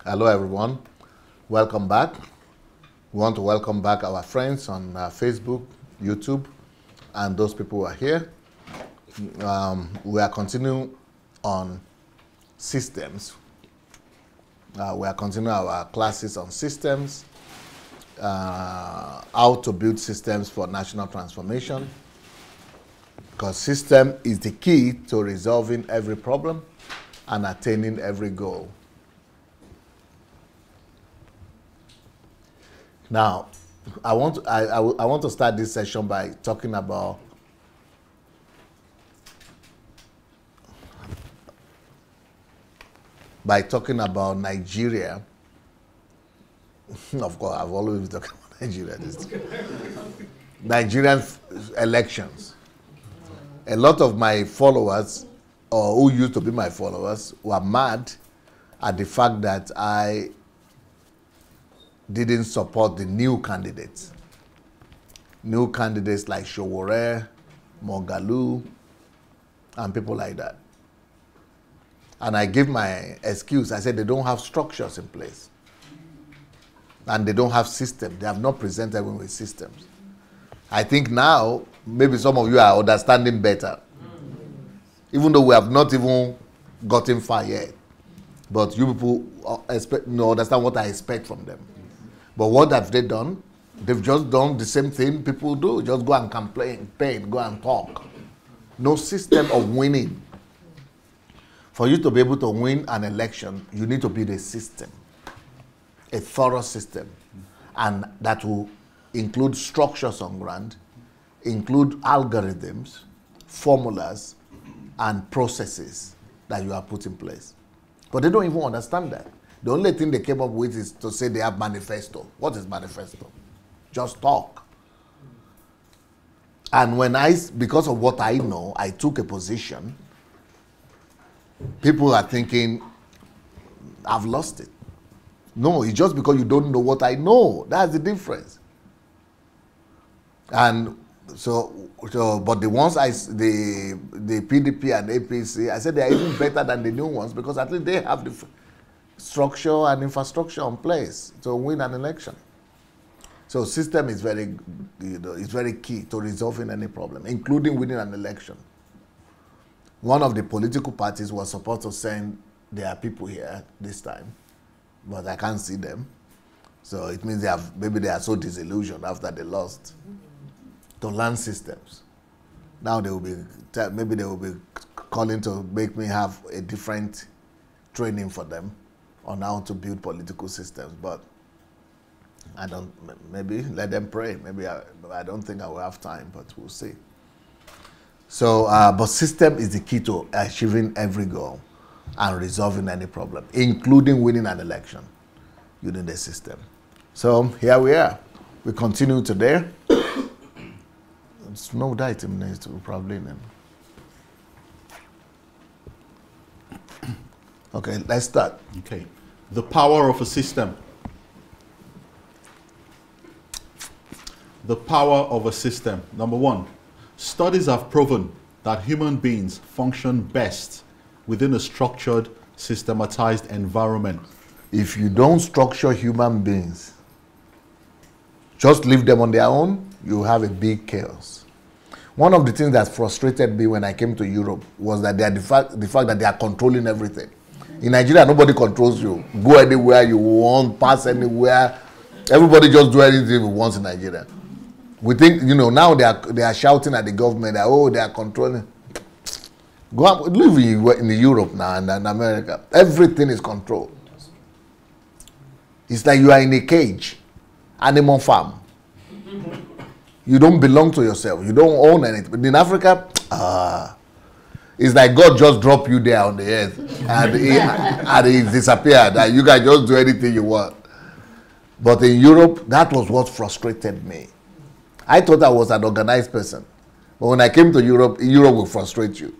Hello, everyone. Welcome back. We want to welcome back our friends on Facebook, YouTube, and those people who are here. We are continuing on systems. We are continuing our classes on systems, how to build systems for national transformation, because system is the key to resolving every problem and attaining every goal. Now, I want to start this session by talking about Nigeria. Of course, I've always been talking about Nigeria. Nigerian elections. A lot of my followers, or who used to be my followers, were mad at the fact that I didn't support the new candidates. New candidates like Sowore, Moghalu, and people like that. And I gave my excuse. I said they don't have structures in place. And they don't have systems. They have not presented everyone with systems. I think now, maybe some of you are understanding better. Even though we have not even gotten far yet. But you people understand what I expect from them. But what have they done? They've just done the same thing people do. Just go and complain, go and talk. No system of winning. For you to be able to win an election, you need to build a system. A thorough system. And that will include structures on ground, include algorithms, formulas, and processes that you have put in place. But they don't even understand that. The only thing they came up with is to say they have manifesto. What is manifesto? Just talk. And when because of what I know, I took a position, people are thinking, I've lost it. No, it's just because you don't know what I know. That's the difference. And but the ones the PDP and APC, I said they are even better than the new ones because at least they have the structure and infrastructure in place to win an election. So system is very, it's very key to resolving any problem, including winning an election. One of the political parties was supposed to send their people here this time, but I can't see them. So it means maybe they are so disillusioned after they lost to learn systems. Now maybe they will be calling to make me have a different training for them on how to build political systems, but maybe let them pray. Maybe I don't think I will have time, but we'll see. So, but system is the key to achieving every goal and resolving any problem, including winning an election. You need a system. So here we are. We continue today. It's no doubt it needs to probably name. Okay, let's start. Okay. The power of a system. The power of a system. Number one, studies have proven that human beings function best within a structured, systematized environment. If you don't structure human beings, just leave them on their own, you have a big chaos. One of the things that frustrated me when I came to Europe was that the fact that they are controlling everything. In Nigeria, nobody controls you. Go anywhere you want, pass anywhere. Everybody just do anything it wants in Nigeria. We think, now they are shouting at the government that, oh, they are controlling. Go up, live in Europe now and in America. Everything is controlled. It's like you are in a cage, animal farm. You don't belong to yourself. You don't own anything. But in Africa, it's like God just dropped you there on the earth and he disappeared. And you can just do anything you want. But in Europe, that was what frustrated me. I thought I was an organized person. But when I came to Europe, Europe will frustrate you.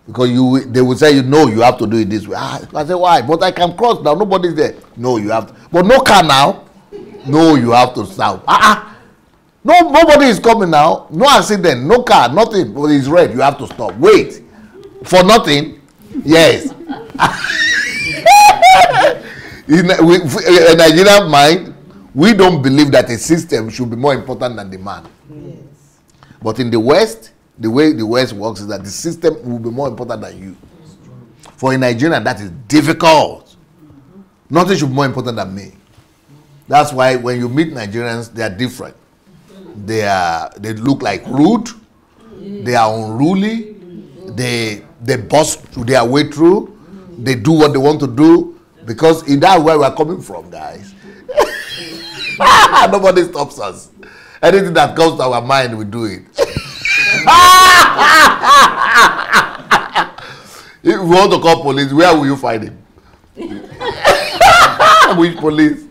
Because they will say, you have to do it this way. I say, why? But I can cross now. Nobody's there. No, you have to. But no car now. No, you have to stop. No, nobody is coming now. No accident, no car, nothing. But it's red. You have to stop. Wait. For nothing? Yes. In Nigerian mind, we don't believe that a system should be more important than the man. Yes. But in the West, the way the West works is that the system will be more important than you. For a Nigerian, that is difficult. Nothing should be more important than me. That's why when you meet Nigerians, they are different. They look like rude. They are unruly. They bust their way through. They do what they want to do, because in that where we are coming from, guys. Nobody stops us. Anything that comes to our mind, we do it. If we want to call police, where will you find him? Which police?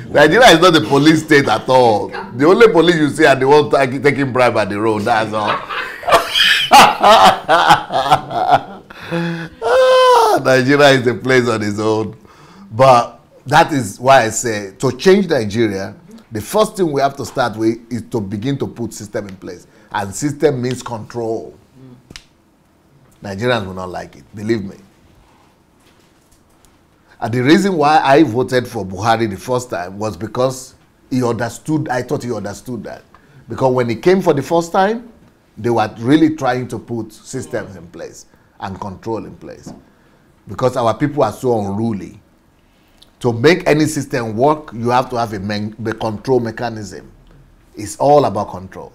Nigeria is not the police state at all. The only police you see are the ones taking bribe at the road. That's all. Nigeria is a place on its own. But that is why I say, to change Nigeria, the first thing we have to start with is to begin to put system in place. And system means control. Nigerians will not like it, believe me. And the reason why I voted for Buhari the first time was because he understood, I thought he understood that. Because when he came for the first time, they were really trying to put systems in place and control in place. Because our people are so unruly. To make any system work, you have to have a control mechanism. It's all about control.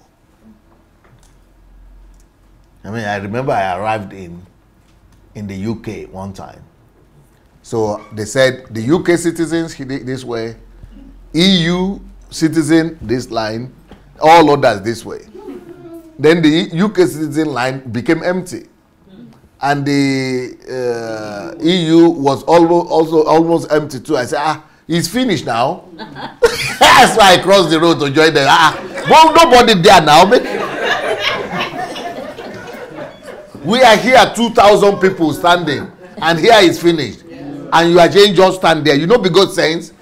I mean, I remember I arrived in the UK one time. So they said the UK citizens this way, EU citizen this line, all others this way. Then the UK citizen line became empty. And the EU was almost empty too. I said, he's finished now. That's why I crossed the road to join them. Well, nobody there now. We are here, 2,000 people standing, and here is finished. And you are just stand there. You know, because sense.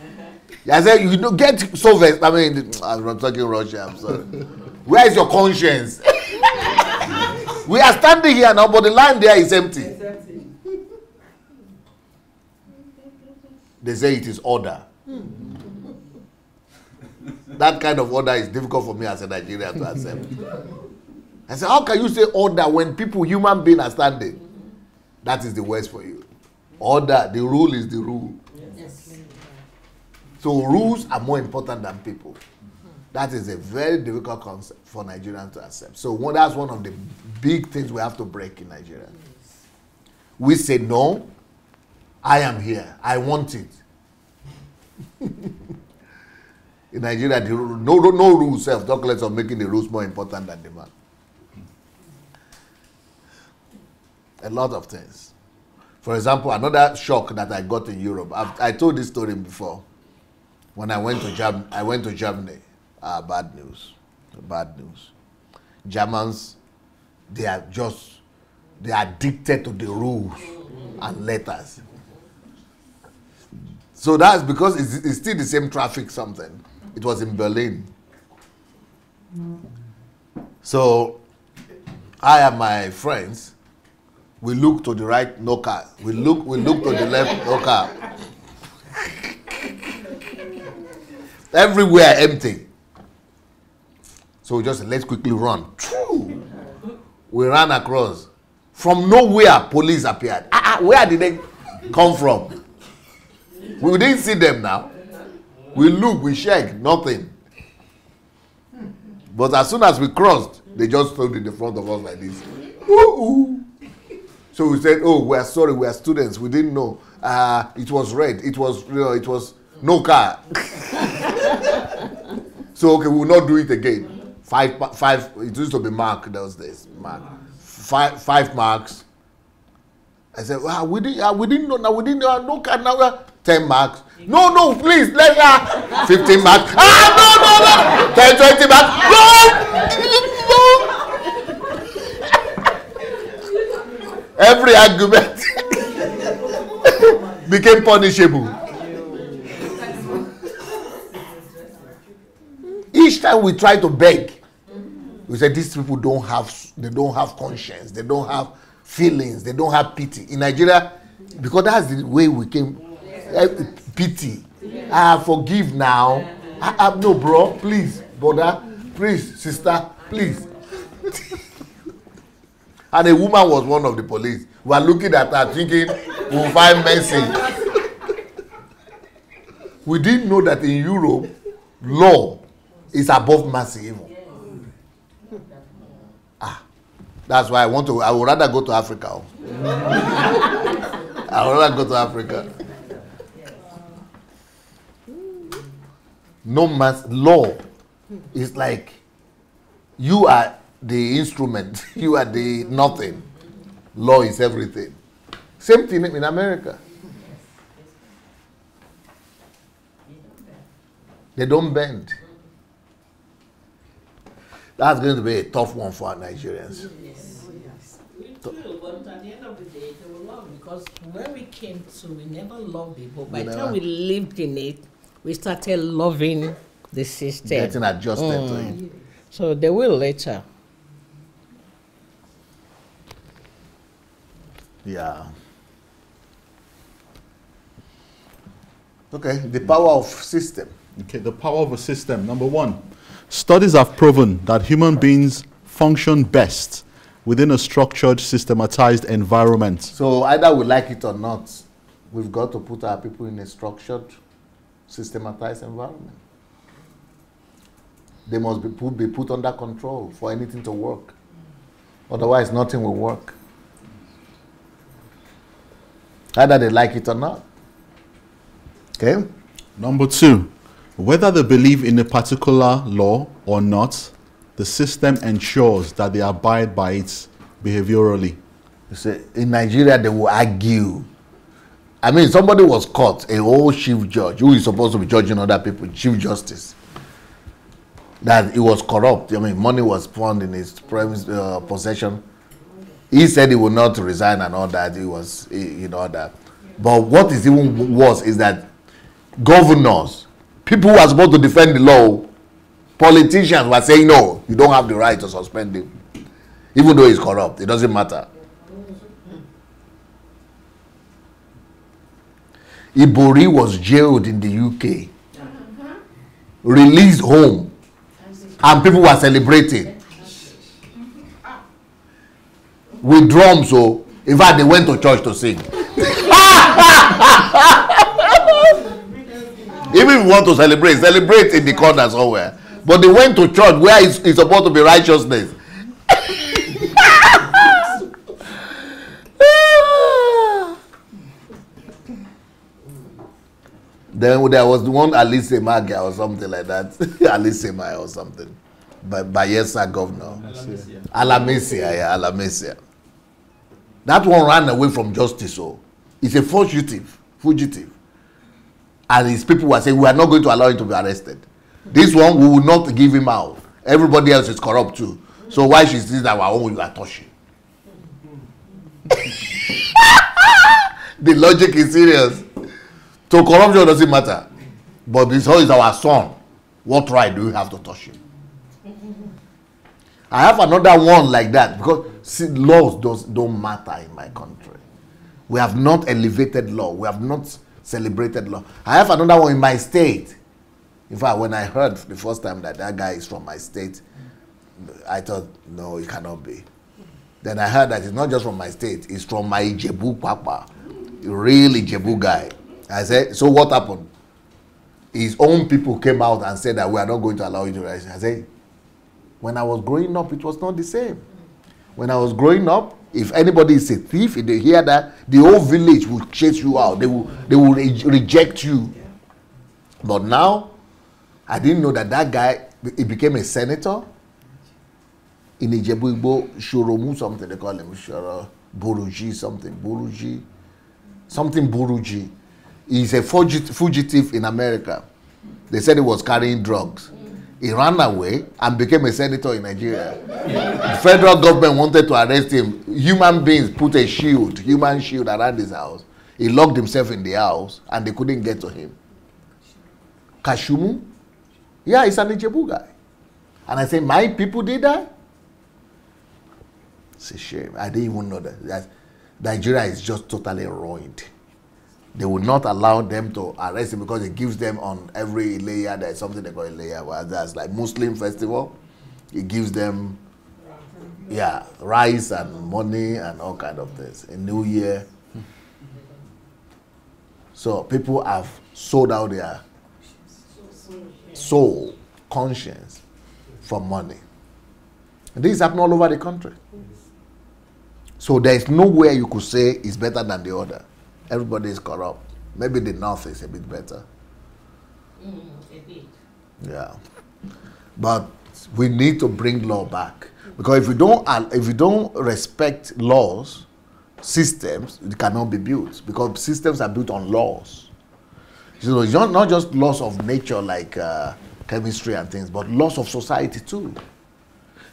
I said, you know, get so vexed. I mean, I'm talking Russia, I'm sorry. Where is your conscience? We are standing here now, but the line there is empty. They say it is order. That kind of order is difficult for me as a Nigerian to accept. I said, how can you say order when people, human beings, are standing? That is the worst for you. Order, the rule is the rule. Yes. So rules are more important than people. That is a very difficult concept for Nigerians to accept. So that's one of the big things we have to break in Nigeria. We say, no, I am here. I want it. In Nigeria, no rules self, talk less of making the rules more important than the man. A lot of things. For example, another shock that I got in Europe. I told this story before. When I went to Germany. Bad news. Bad news. Germans, they are addicted to the rules and letters. So that's because it's still the same traffic something. It was in Berlin. So I and my friends, we look to the right, no car. We look to the left, no car. Everywhere empty. So we just let's quickly run. We ran across. From nowhere, police appeared. Where did they come from? We didn't see them now. We look, we check, nothing. But as soon as we crossed, they just stood in the front of us like this. Ooh. So we said, oh, we are sorry, we are students. We didn't know. It was red. It was no car. So, okay, we will not do it again. Five, it used to be mark those days. Mark. Five marks. I said, wow, we didn't know, now we didn't know, no car, now 10 marks. No, please, let her. 15 marks. No. 10, 20 marks. No. Every argument became punishable. Each time we try to beg, we say these people don't have conscience, they don't have feelings, they don't have pity. In Nigeria, because that's the way we came. Pity. Forgive now. No, bro, please, brother, please, sister, please. And a woman was one of the police. We are looking at her thinking, we'll find mercy. We didn't know that in Europe, law is above mercy even. That's why I would rather go to Africa. I would rather go to Africa. No mass law is like you are the instrument, you are the nothing. Law is everything. Same thing in America. They don't bend. That's going to be a tough one for our Nigerians. It will, but at the end of the day, they will love, because when we came to, we never loved it, but by the time we lived in it, we started loving the system. Getting adjusted to it. So they will later. Yeah. Okay, the power of system. Okay, the power of a system. Number one, studies have proven that human beings function best within a structured, systematized environment. So either we like it or not, we've got to put our people in a structured, systematized environment. They must be put under control for anything to work. Otherwise, nothing will work. Either they like it or not. Okay? Number two, whether they believe in a particular law or not, the system ensures that they abide by it behaviorally. You see, in Nigeria, they will argue. I mean, somebody was caught, a whole chief judge, who is supposed to be judging other people, chief justice, that he was corrupt. I mean, money was found in his possession. He said he would not resign and all that. He was, all that. But what is even worse is that governors, people who are supposed to defend the law, politicians were saying, no, you don't have the right to suspend him. Even though he's corrupt, it doesn't matter. Ibori was jailed in the UK, released home, and people were celebrating with drums. So, in fact, they went to church to sing. Even if you want to celebrate in the corner somewhere. But they went to church where it's supposed to be righteousness. Then there was one Alice Magia or something like that. Alice Mai or something. Bayelsa governor. Alamesia, yeah, Alamesia. That one ran away from justice. So it's a fugitive. And his people were saying, we are not going to allow him to be arrested. This one, we will not give him out. Everybody else is corrupt too. So why should see that our own you are touching? The logic is serious. So corruption doesn't matter. But this whole is our son. What right do we have to touch him? I have another one like that, because laws don't matter in my country. We have not elevated law. We have not celebrated law. I have another one in my state. In fact, when I heard the first time that guy is from my state, I thought, no, it cannot be. Then I heard that it's not just from my state, it's from my Ijebu Papa, a real Ijebu guy. I said, so what happened? His own people came out and said that we are not going to allow you to rise. I said, when I was growing up, it was not the same. When I was growing up, if anybody is a thief, if they hear that, the whole village will chase you out. They will reject you. But now, I didn't know that guy, he became a senator in Ijebu Igbo, Shoromu something, they call him Boruji something, Boruji. He's a fugitive in America. They said he was carrying drugs. He ran away and became a senator in Nigeria. The federal government wanted to arrest him. Human beings put a human shield around his house. He locked himself in the house and they couldn't get to him. Kashumu? Yeah, he's an Ijebu guy. And I said, my people did that? It's a shame. I didn't even know that Nigeria is just totally ruined. They will not allow them to arrest him because it gives them on every layer, there's something they call a layer, where there's like Muslim festival. It gives them, yeah, rice and money and all kind of things. A new year. So people have sold out their soul, conscience for money. And this is happening all over the country. So there is nowhere you could say it's better than the other. Everybody is corrupt. Maybe the north is a bit better. A bit. Yeah. But we need to bring law back. Because if we don't respect laws, systems, it cannot be built. Because systems are built on laws. So it's not just laws of nature like chemistry and things, but laws of society too.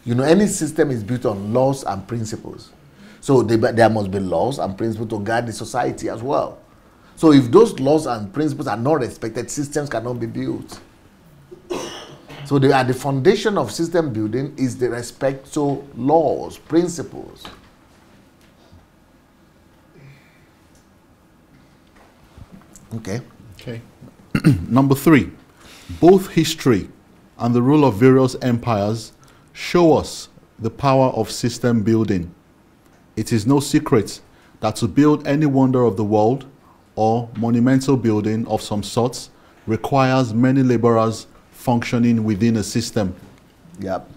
You know, any system is built on laws and principles. So there must be laws and principles to guide the society as well. So if those laws and principles are not respected, systems cannot be built. So the foundation of system building is the respect to laws, principles. Okay. Okay. Number 3, both history and the rule of various empires show us the power of system building. It is no secret that to build any wonder of the world or monumental building of some sort requires many laborers functioning within a system. Yep.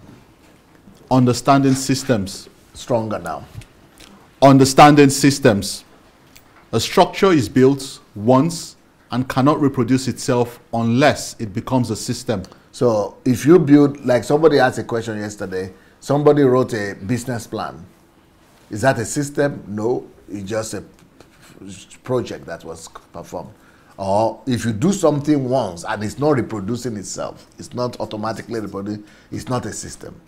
Understanding systems. Stronger now. Understanding systems. A structure is built once and cannot reproduce itself unless it becomes a system. So if you build, like somebody asked a question yesterday, somebody wrote a business plan. Is that a system? No, it's just a project that was performed. Or if you do something once and it's not reproducing itself, it's not automatically reproducing, it's not a system.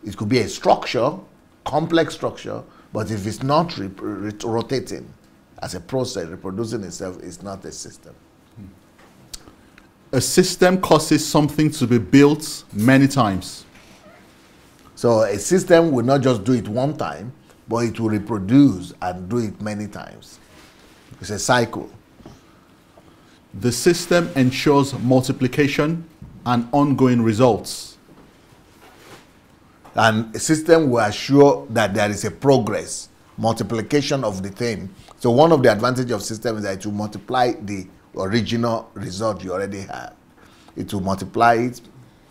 It could be a structure, complex structure, but if it's not rotating as a process, reproducing itself, it's not a system. A system causes something to be built many times. So a system will not just do it one time, but it will reproduce and do it many times. It's a cycle. The system ensures multiplication and ongoing results. And a system will assure that there is a progress, multiplication of the thing. So one of the advantages of system is that it will multiply the original result you already have. It will multiply it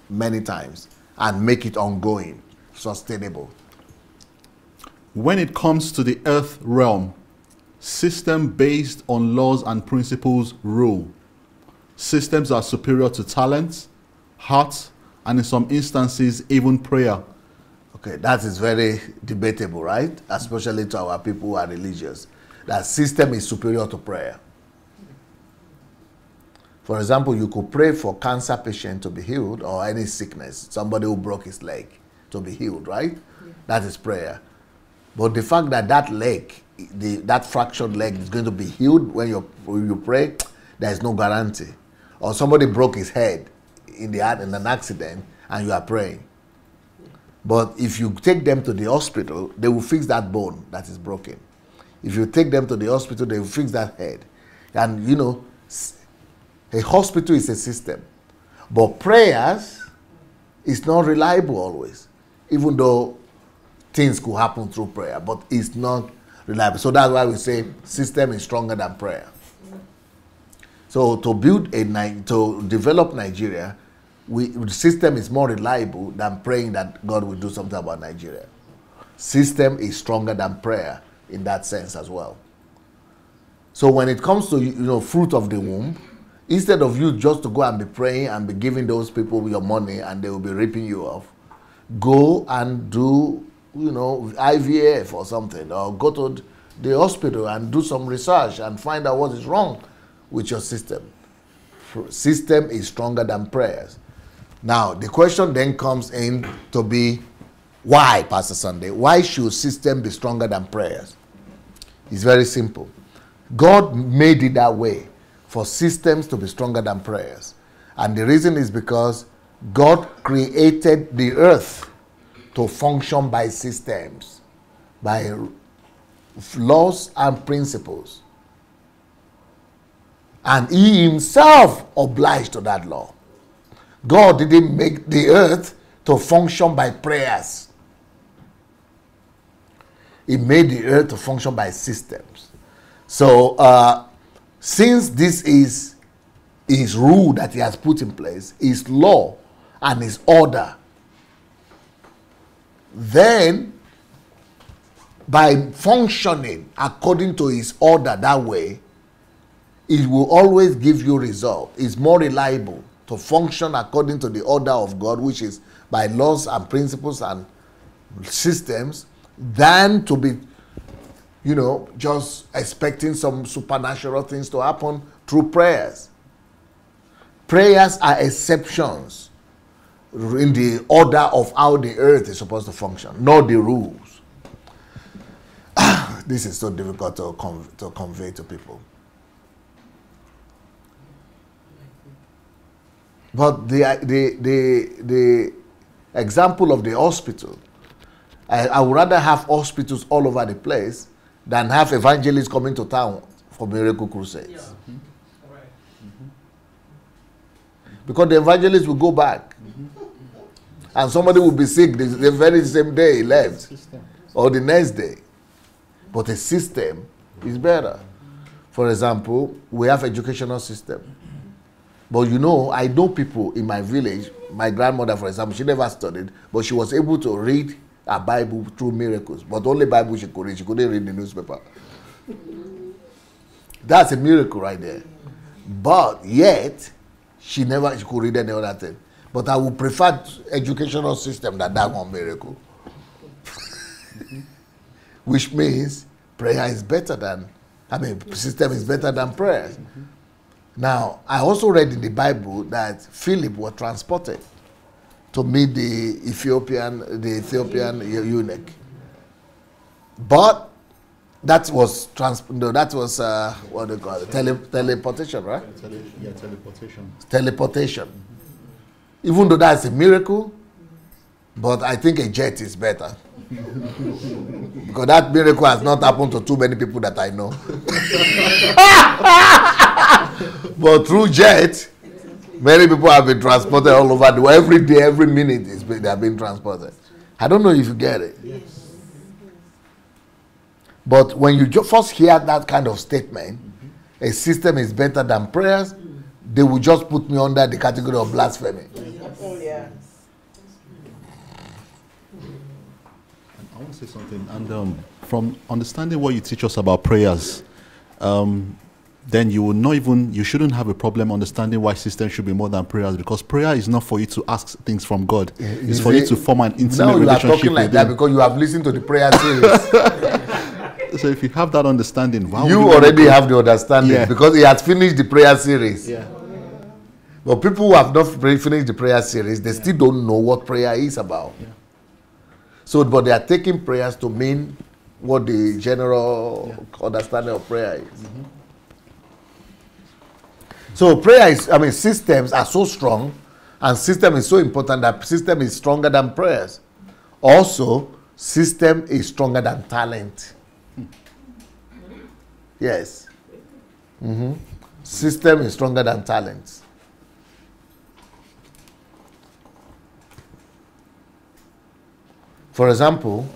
many times and make it ongoing, sustainable. When it comes to the earth realm, system based on laws and principles rule. Systems are superior to talent, heart, and in some instances, even prayer. Okay, that is very debatable, right? Especially to our people who are religious. That system is superior to prayer. For example, you could pray for cancer patient to be healed or any sickness, somebody who broke his leg to be healed, right? Yeah. That is prayer. But the fact that that leg, that fractured leg is going to be healed when you pray, there is no guarantee. Or somebody broke his head in an accident and you are praying. But if you take them to the hospital, they will fix that bone that is broken. If you take them to the hospital, they will fix that head. And you know, a hospital is a system. But prayers is not reliable always, even though things could happen through prayer, but it's not reliable. So that's why we say system is stronger than prayer. So to develop Nigeria, the system is more reliable than praying that God will do something about Nigeria. System is stronger than prayer in that sense as well. So when it comes to fruit of the womb, instead of you just to go and be praying and be giving those people your money and they will be ripping you off, go and do IVF or something, or go to the hospital and do some research and find out what is wrong with your system. System is stronger than prayers. Now, the question then comes in to be, why, Pastor Sunday? Why should system be stronger than prayers? It's very simple. God made it that way, for systems to be stronger than prayers. And the reason is because God created the earth to function by systems, by laws and principles. And he himself obliged to that law. God didn't make the earth to function by prayers. He made the earth to function by systems. So, since this is his rule that he has put in place, his law and his order, then by functioning according to his order that way, it will always give you result. It's more reliable to function according to the order of God, which is by laws and principles and systems, than to be, just expecting some supernatural things to happen through prayers. Prayers are exceptions in the order of how the earth is supposed to function, not the rules. This is so difficult to convey to people. But the example of the hospital, I would rather have hospitals all over the place than have evangelists coming to town for miracle crusades. Yeah. Mm-hmm. Right. Mm-hmm. Because the evangelists will go back. Mm-hmm. And somebody will be sick the very same day he left. Or the next day. But a system is better. For example, we have educational system. But I know people in my village, my grandmother, for example, she never studied, but she was able to read a Bible through miracles. But only Bible she could read. She couldn't read the newspaper. That's a miracle right there. But yet, she could read any other thing. But I would prefer educational system than that one miracle. Which means prayer is better than, system is better than prayers. Now, I also read in the Bible that Philip was transported to meet the Ethiopian eunuch. But that was what they call it, teleportation, right? Teleportation. Teleportation. Even though that's a miracle, but I think a jet is better. Because that miracle has not happened to too many people that I know. But through jet, many people have been transported all over the world. Every day, every minute, they are being transported. I don't know if you get it. Yes. But when you first hear that kind of statement, a system is better than prayers, they will just put me under the category of blasphemy. Yeah. I want to say something. And from understanding what you teach us about prayers, then you shouldn't have a problem understanding why systems should be more than prayers, because prayer is not for you to ask things from God. It's for you to form an intimate relationship with Him. Now you are talking like that because you have listened to the prayer series. So if you have that understanding, you already have the understanding because he has finished the prayer series. Yeah. But people who have not finished the prayer series, they still don't know what prayer is about. Yeah. So, but they are taking prayers to mean what the general understanding of prayer is. Mm-hmm. So prayer is, systems are so strong, and system is so important that system is stronger than prayers. Also, system is stronger than talent. Yes. Mm-hmm. System is stronger than talent. For example,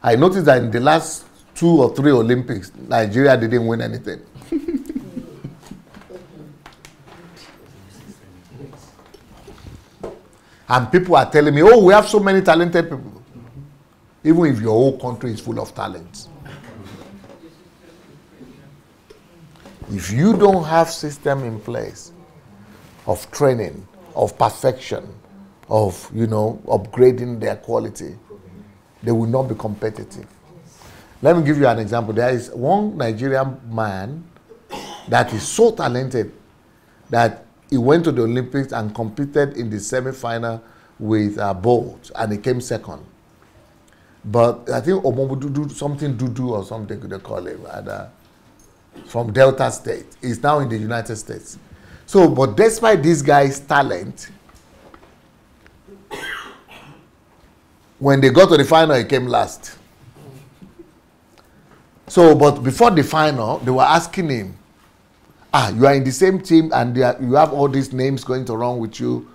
I noticed that in the last 2 or 3 Olympics, Nigeria didn't win anything. And people are telling me, we have so many talented people. Even if your whole country is full of talents. If you don't have system in place of training, of perfection, of, upgrading their quality, they will not be competitive. Let me give you an example. There is one Nigerian man that is so talented that he went to the Olympics and competed in the semi-final with Bolt, and he came second. But I think Dudu or something they call him, from Delta State. He's now in the United States. So, but despite this guy's talent, when they got to the final, he came last. So, but before the final, they were asking him, you are in the same team and you have all these names going to run with you,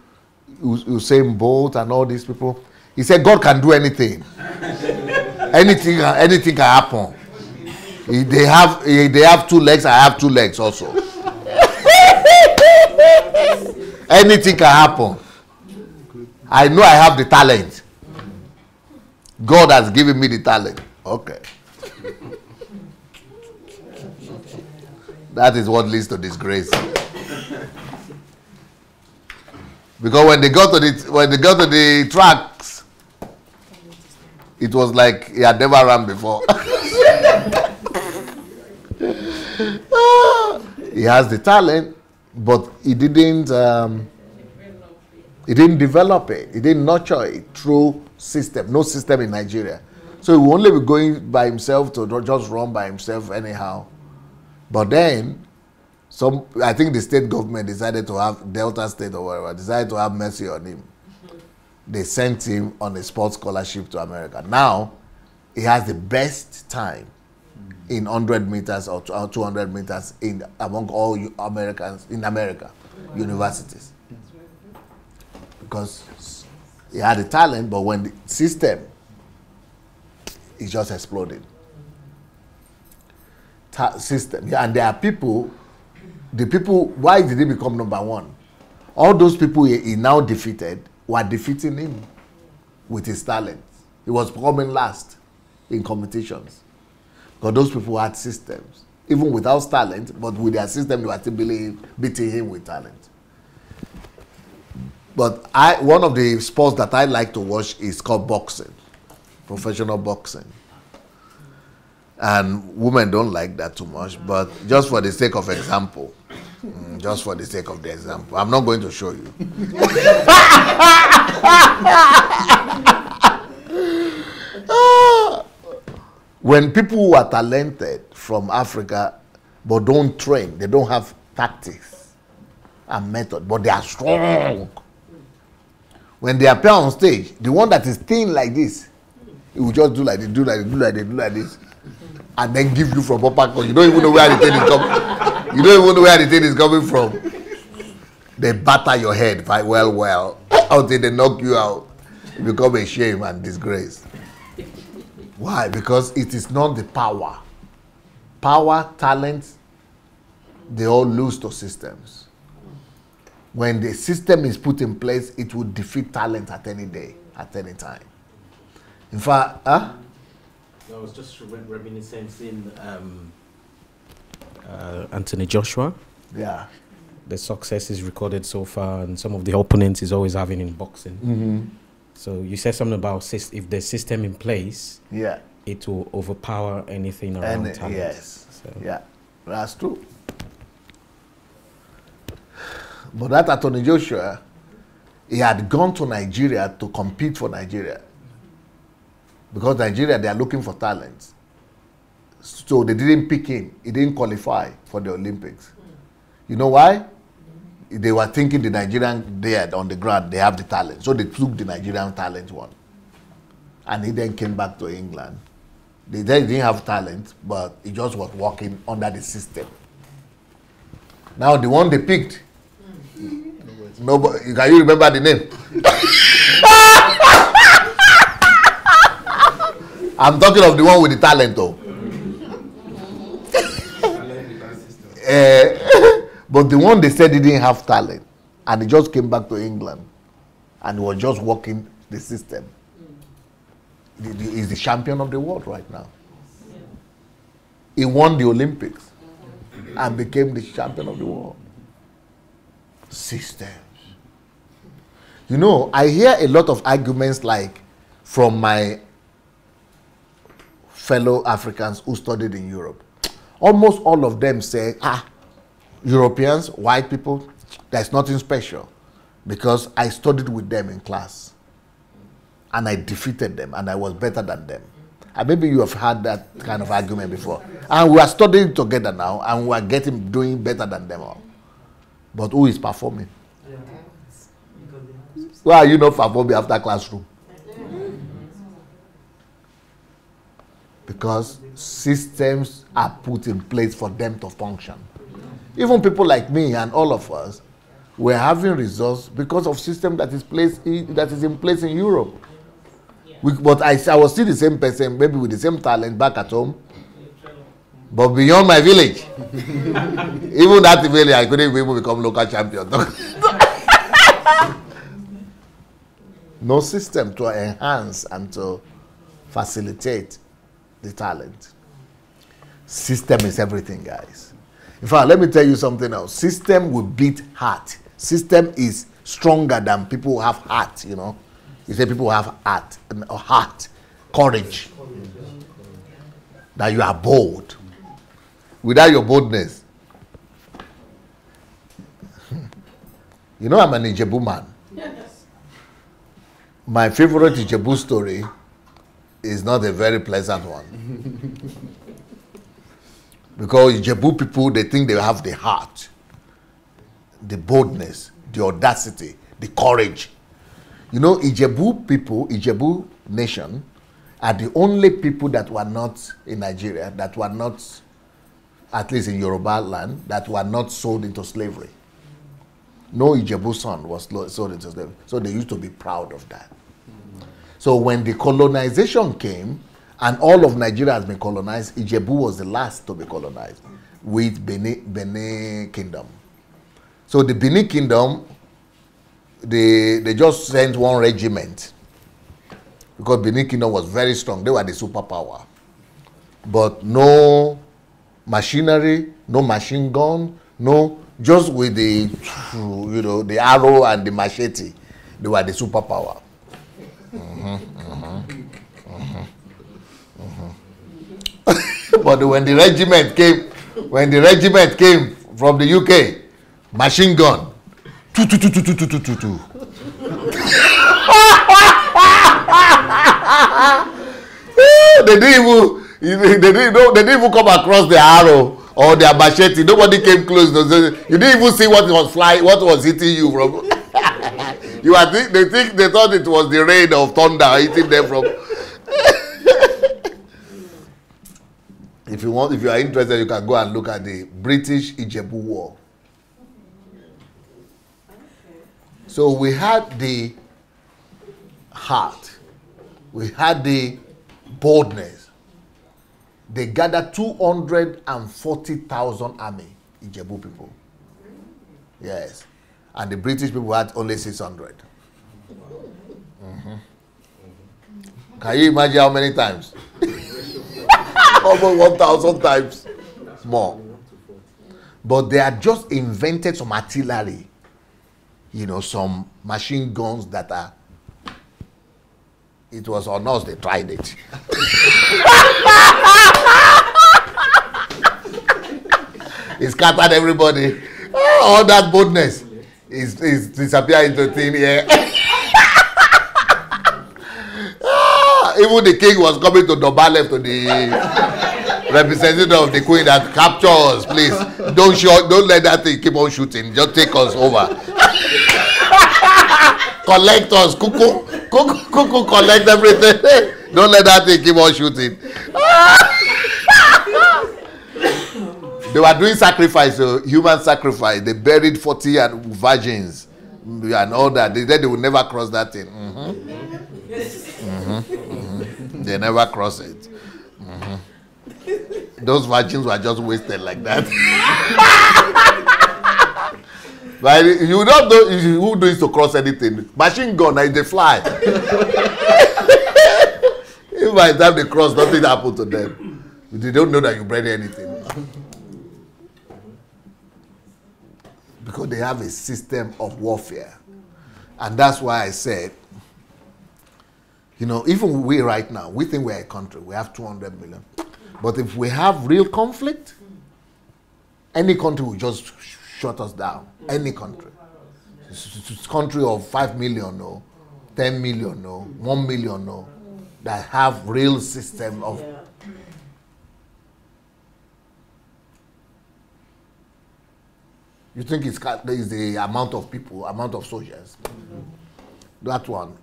Usain Bolt and all these people. He said, God can do anything. anything can happen. They have 2 legs, I have 2 legs also. Anything can happen. I know I have the talent. God has given me the talent. Okay. That is what leads to disgrace. Because when they got to the tracks, it was like he had never run before. He has the talent, but he didn't develop it. He didn't nurture it through system. No system in Nigeria. So he will only be going by himself to just run by himself anyhow. But then, I think the state government decided to have, Delta State or whatever, decided to have mercy on him. They sent him on a sports scholarship to America. Now, he has the best time in 100 meters or 200 meters among all Americans in America, universities. Because he had the talent, but when the system, it just exploded. System. Yeah, and there are people, why did he become number 1? All those people he now defeated were defeating him with his talent. He was coming last in competitions. Because those people had systems. Even without talent, but with their system, they were still beating him with talent. But one of the sports that I like to watch is called boxing. Professional boxing. And women don't like that too much, but just for the sake of example, just for the sake of the example, I'm not going to show you. When people who are talented from Africa but don't train, they don't have tactics and method, but they are strong. When they appear on stage, the one that is thin like this, he will just do like this, do like this, and then give you from upper corner. You don't even know where the thing is coming. You don't even know where the thing is coming from. They batter your head well, until they knock you out. You become a shame and disgrace. Why? Because it is not the power. Power, talent, they all lose to systems. When the system is put in place, it will defeat talent at any day, at any time. In fact, I was just reminiscing Anthony Joshua. Yeah. The success is recorded so far, and some of the opponents he's always having in boxing. Mm-hmm. So you said something about if the system in place, yeah, it will overpower anything around talent. Yes, so. Yeah, that's true. But that Anthony Joshua, he had gone to Nigeria to compete for Nigeria. Because Nigeria, they are looking for talent. So they didn't pick him. He didn't qualify for the Olympics. You know why? They were thinking the Nigerian there on the ground, they have the talent. So they took the Nigerian talent one. And he then came back to England. They didn't have talent, but he just was working under the system. Now the one they picked, nobody, can you remember the name? I'm talking of the one with the talent though. But the one they said he didn't have talent, and he just came back to England, and he was just working the system. He's the champion of the world right now. He won the Olympics and became the champion of the world. Systems. You know, I hear a lot of arguments like from my fellow Africans who studied in Europe. Almost all of them say, Europeans, white people, there's nothing special because I studied with them in class and I defeated them and I was better than them. And maybe you have had that kind of argument before. And we are studying together now and we are doing better than them all. But who is performing? Why are you not performing after classroom? Because systems are put in place for them to function. Even people like me and all of us, we're having results because of system that is in place in Europe. But I was still the same person, maybe with the same talent back at home. But beyond my village, even that village, I couldn't even become local champion. No system to enhance and to facilitate the talent. System is everything, guys. In fact, let me tell you something else. System will beat heart. System is stronger than people who have heart, you know. You say people who have heart, courage. That you are bold. Without your boldness. You know, I'm an Ijebu man. My favorite Ijebu story is not a very pleasant one. Because Ijebu people, they think they have the heart, the boldness, the audacity, the courage. You know, Ijebu people, Ijebu nation, are the only people that were not in Nigeria, that were not, at least in Yoruba land, that were not sold into slavery. No Ijebu son was sold into slavery. So they used to be proud of that. So when the colonization came, and all of Nigeria has been colonized, Ijebu was the last to be colonized with Benin Kingdom. So the Benin Kingdom, they just sent one regiment because Benin Kingdom was very strong. They were the superpower. But no machinery, no machine gun, no, just with the, you know, the arrow and the machete, they were the superpower. But when the regiment came from the UK, machine gun, they didn't even come across the arrow or their machete. Nobody came close. You didn't even see what was flying, what was hitting you from. They thought it was the rain of thunder hitting them from. If you are interested, you can go and look at the British Ijebu War. So we had the heart, we had the boldness. They gathered 240,000 army, Ijebu people. Yes. And the British people had only 600. Can you imagine how many times? Almost 1,000 times more. But they had just invented some artillery, you know, some machine guns that are. It was on us, they tried it. It scattered everybody. All that boldness is disappeared into thin air. Even the king was coming to Dobale to the representative of the queen that capture us, please. Don't let that thing keep on shooting. Just take us over. Collect us. Cuckoo, collect everything. Don't let that thing keep on shooting. They were doing sacrifice, human sacrifice. They buried 40 virgins and all that. They said they would never cross that thing. They never cross it. Those virgins were just wasted like that. But you don't know who does to cross anything. Machine gun, they fly. If by the time they cross, nothing happened to them. They don't know that you bred anything. Because they have a system of warfare. And that's why I said, you know, even we right now, we think we're a country. We have 200 million. But if we have real conflict, any country will just shut us down. Any country. It's a country of 5 million, no. 10 million, no. 1 million, no. That have real system of... You think it's the amount of people, amount of soldiers. That one.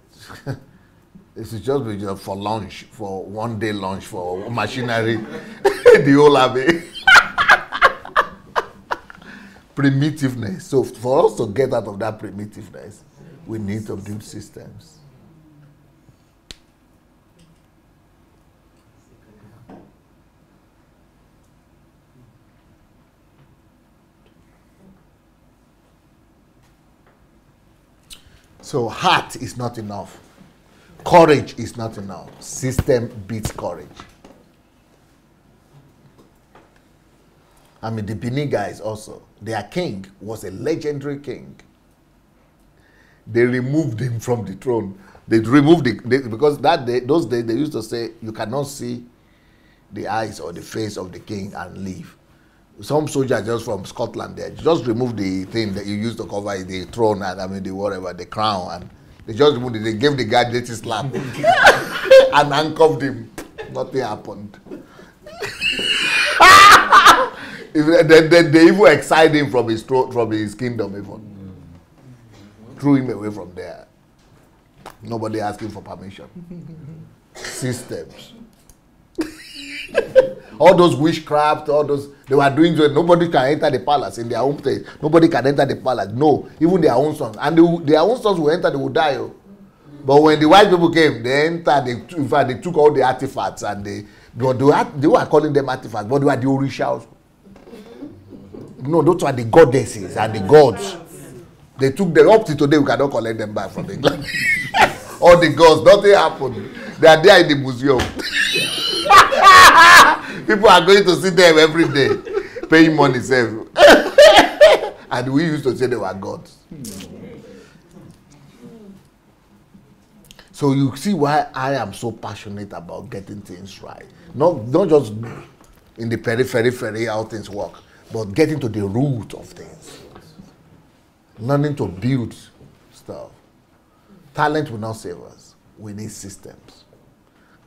It should just be just for lunch, for one day lunch, for machinery, the whole army. Primitiveness. So for us to get out of that primitiveness, we need to build systems. So heart is not enough. Courage is not enough. System beats courage. I mean, the Benin guys also, their king was a legendary king. They removed him from the throne. They removed because those days they used to say you cannot see the eyes or the face of the king and leave. Some soldiers just from Scotland there just remove the thing that you used to cover the throne and the crown, and they just removed it. They gave the guy dirty slap and handcuffed him. Nothing happened. Then they even exiled him from his throne, from his kingdom, even threw him away from there. Nobody asking for permission. Systems. All those witchcraft, all those they were doing. Nobody can enter the palace in their own place. Nobody can enter the palace. No, even their own sons, and their own sons will enter. They will die. But when the white people came, they entered. In fact, they took all the artifacts and they were calling them artifacts, but they were the orishas. No, those were the goddesses and the gods. They took them up to today. We cannot collect them back from England. All the gods, nothing happened. They are there in the museum. People are going to see them every day, paying money, save. And we used to say they were gods. So you see why I am so passionate about getting things right. Not just in the periphery how things work, but getting to the root of things. Learning to build stuff. Talent will not save us. We need systems.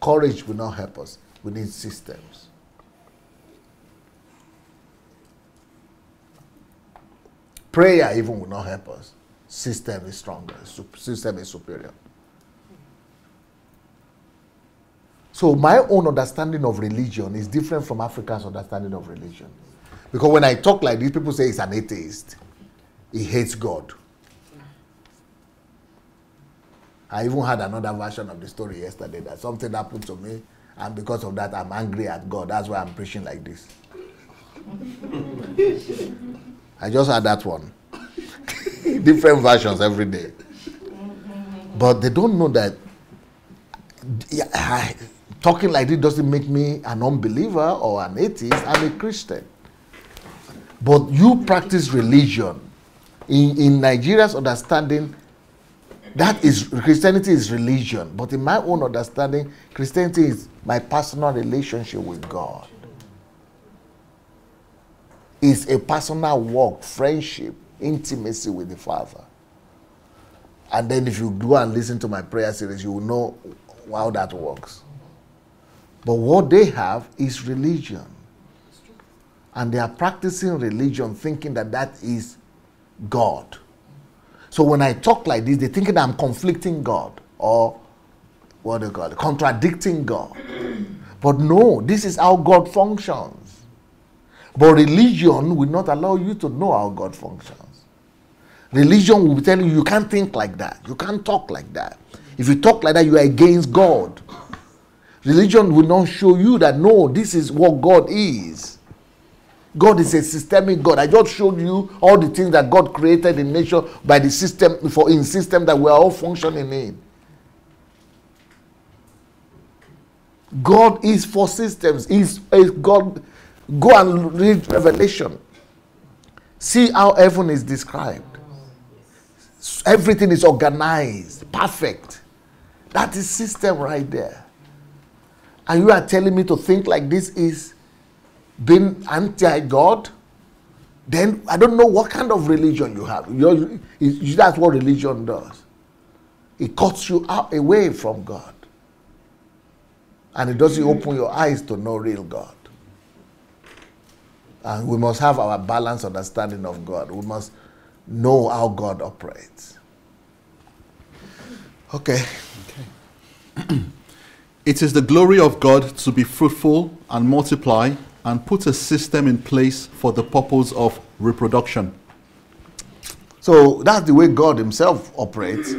Courage will not help us. We need systems. Prayer even will not help us. System is stronger. System is superior. So my own understanding of religion is different from Africans' understanding of religion. Because when I talk like this, people say he's an atheist. He hates God. I even had another version of the story yesterday that something happened to me, and because of that, I'm angry at God. That's why I'm preaching like this. I just had that one. Different versions every day. But they don't know that talking like this doesn't make me an unbeliever or an atheist. I'm a Christian. But you practice religion. In Nigeria's understanding, Christianity is religion. But in my own understanding, Christianity is my personal relationship with God. It's a personal walk, friendship, intimacy with the Father. And then if you go and listen to my prayer series, you will know how that works. But what they have is religion. And they are practicing religion thinking that that is God. So when I talk like this, they're thinking that I'm conflicting God or what do you call it? Contradicting God. But no, this is how God functions. But religion will not allow you to know how God functions. Religion will be telling you can't think like that. You can't talk like that. If you talk like that, you are against God. Religion will not show you that no, this is what God is. God is a systemic God. I just showed you all the things that God created in nature by the system, in system that we are all functioning in. God is for systems. Is God. Go and read Revelation. See how heaven is described. Everything is organized, perfect. That is system right there. And you are telling me to think like this is being anti-God? Then I don't know what kind of religion you have. That's what religion does. It cuts you away from God. And it doesn't open your eyes to know real God. And we must have our balanced understanding of God. We must know how God operates. Okay. It is the glory of God to be fruitful and multiply and put a system in place for the purpose of reproduction. So that's the way God himself operates,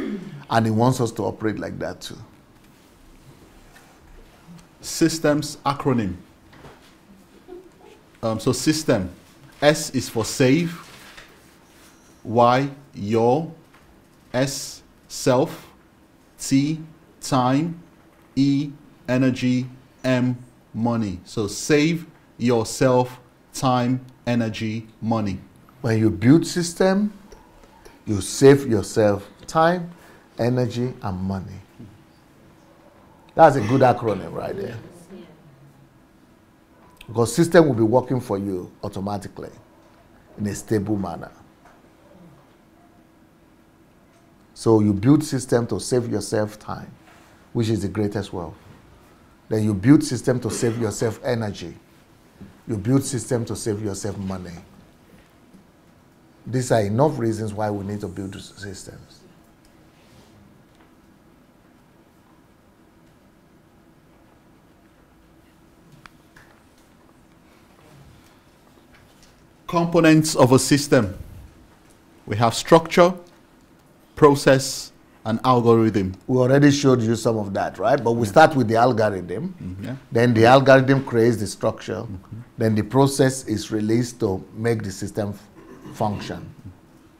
and he wants us to operate like that too. Systems acronym. So system. S is for save. Y, your. S, self. T, time. E, energy. M, money. So save yourself, time, energy, money. When you build system, you save yourself time, energy, and money. That's a good acronym right there. Because system will be working for you automatically in a stable manner. So you build system to save yourself time, which is the greatest wealth. Then you build system to save yourself energy. You build system to save yourself money. These are enough reasons why we need to build systems. Components of a system. We have structure, process, and algorithm. We already showed you some of that, right? But we start with the algorithm. Then the algorithm creates the structure. Then the process is released to make the system function.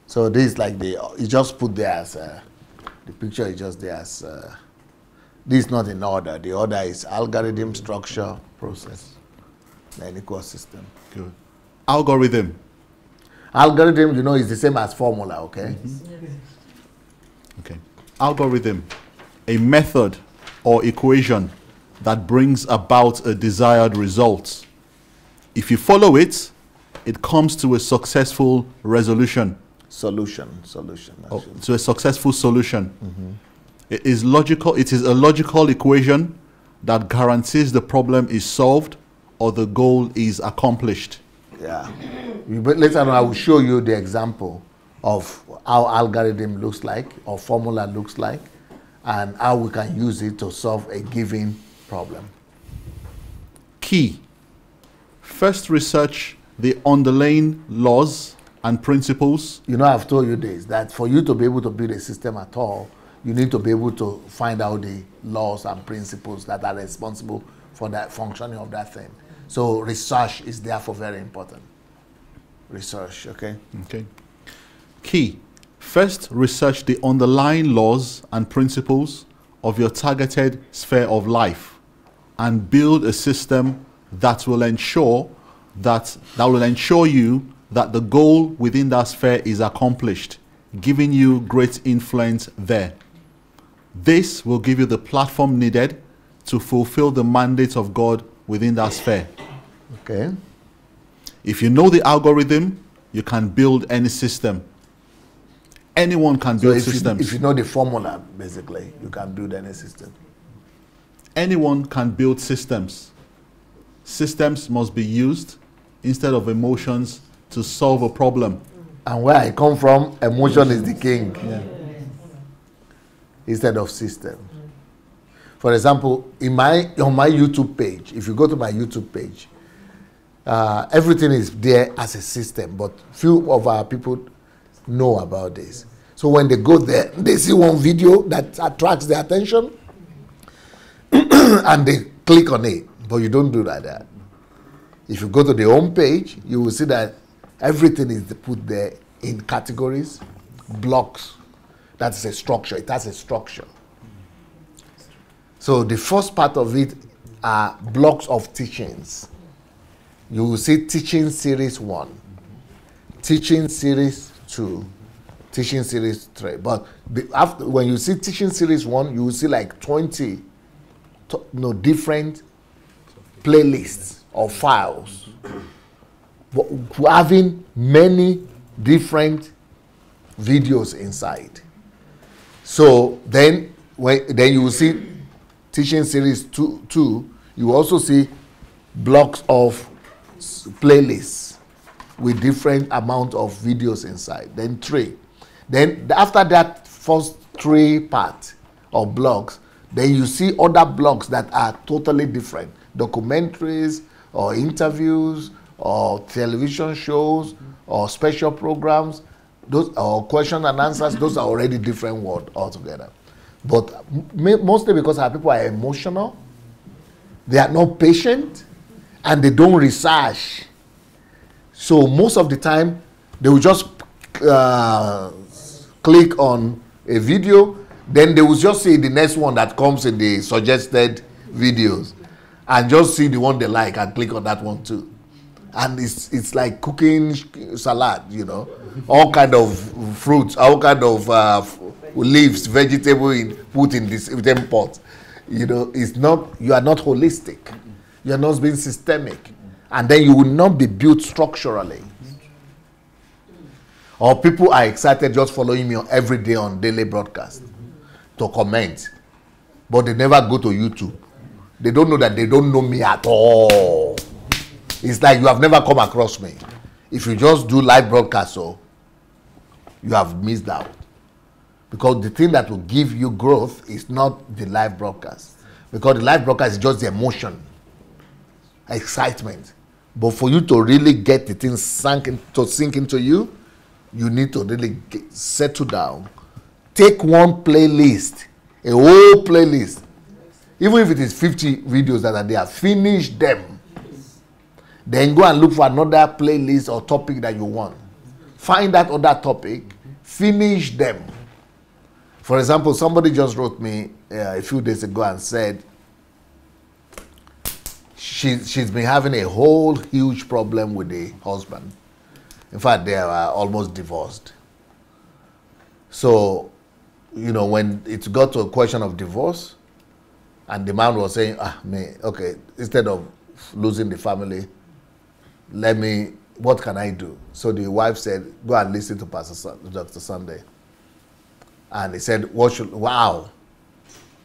So this is like you just put there as the picture is just there as this is not in order. The order is algorithm, structure, process, then equals system. Good. Algorithm. Algorithm, you know, is the same as formula, okay? Okay. Algorithm, a method or equation that brings about a desired result. If you follow it, it comes to a successful resolution. Solution. To a successful solution. It is logical. It is a logical equation that guarantees the problem is solved or the goal is accomplished. Yeah. But later on, I will show you the example of how algorithm looks like or formula looks like and how we can use it to solve a given problem. Key. First, research the underlying laws and principles. You know, I've told you this, that for you to be able to build a system at all, you need to be able to find out the laws and principles that are responsible for that functioning of that thing. So research is therefore very important. Research, okay? Okay. Key. First, research the underlying laws and principles of your targeted sphere of life and build a system that will ensure you that the goal within that sphere is accomplished, giving you great influence there. This will give you the platform needed to fulfill the mandate of God within that sphere. Okay. If you know the algorithm, you can build any system. Anyone can build systems. If you know the formula, basically, you can build any system. Anyone can build systems. Systems must be used instead of emotions to solve a problem. And where I come from, emotion is the king. Instead of system. For example, on my YouTube page, if you go to my YouTube page, everything is there as a system, but few of our people know about this. So when they go there, they see one video that attracts their attention and they click on it, but you don't do like that. If you go to the home page, you will see that everything is put there in categories, blocks. That's a structure. It has a structure. So the first part of it are blocks of teachings. You will see teaching series 1, teaching series 2, teaching series 3. But when you see teaching series 1, you will see like 20 different playlists or files having many different videos inside. So then you will see teaching series 2, you also see blocks of playlists with different amount of videos inside. Then 3. Then after that first 3 parts of blocks, Then you see other blogs that are totally different. Documentaries or interviews or television shows or special programs, those or question and answers, those are already different words altogether. But mostly because our people are emotional, they are not patient, and they don't research. So most of the time, they will just click on a video, then they will just see the next one that comes in the suggested videos, and just see the one they like and click on that one too. And it's like cooking salad, you know, all kind of fruits, all kind of leaves, vegetable put in this same pot. You know, it's not, you are not holistic. You are not being systemic. And then you will not be built structurally. Or people are excited just following me every day on daily broadcast to comment. But they never go to YouTube. They don't know that they don't know me at all. It's like you have never come across me. If you just do live broadcast, so you have missed out. Because the thing that will give you growth is not the live broadcast. Because the live broadcast is just the emotion, excitement. But for you to really get the thing sink into you, you need to really settle down. Take one playlist, a whole playlist. Even if it is 50 videos that are there, finish them. Then go and look for another playlist or topic that you want. Find that other topic, finish them. For example, somebody just wrote me a few days ago and said she's been having a whole huge problem with the husband. In fact, they are almost divorced. So, you know, when it got to a question of divorce, and the man was saying, okay, instead of losing the family, what can I do? So the wife said, go and listen to Dr. Sunday. And he said, wow.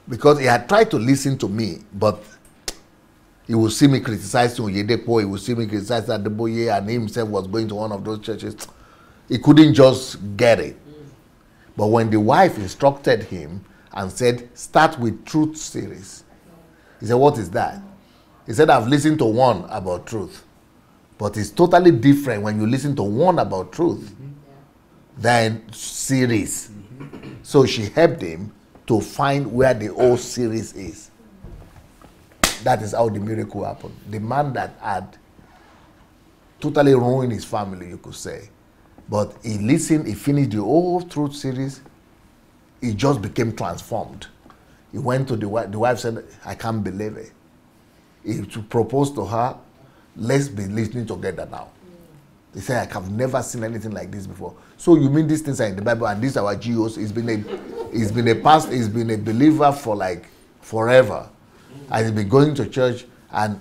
Because he had tried to listen to me, but he would see me criticize Oyedepo, he would see me criticize Adeboye, and he himself was going to one of those churches. He couldn't just get it. But when the wife instructed him and said, start with Truth series, he said, what is that? He said, I've listened to one about truth. But it's totally different when you listen to one about truth than series. So she helped him to find where the whole series is. That is how the miracle happened. The man that had totally ruined his family, you could say. But he listened, he finished the whole Truth series. He just became transformed. He went to the wife said, I can't believe it. He proposed to her, let's be listening together now. He said, I have never seen anything like this before. So you mean these things are in the Bible, and these are our GOs. He's been a believer for like forever. And he's been going to church, and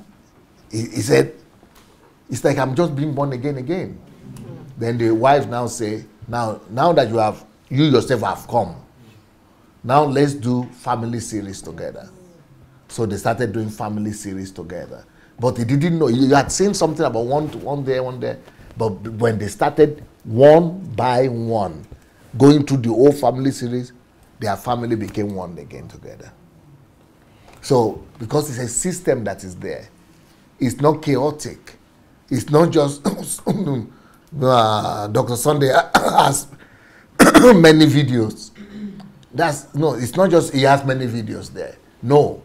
he said, it's like I'm just being born again. Then the wife now say, now that you yourself have come, now let's do family series together. So they started doing family series together. But he didn't know. You had seen something about one there. But when they started one by one, going through the whole family series, their family became one again together. So, because it's a system that is there, it's not chaotic. It's not just Dr. Sunday has many videos. It's not just he has many videos there. No,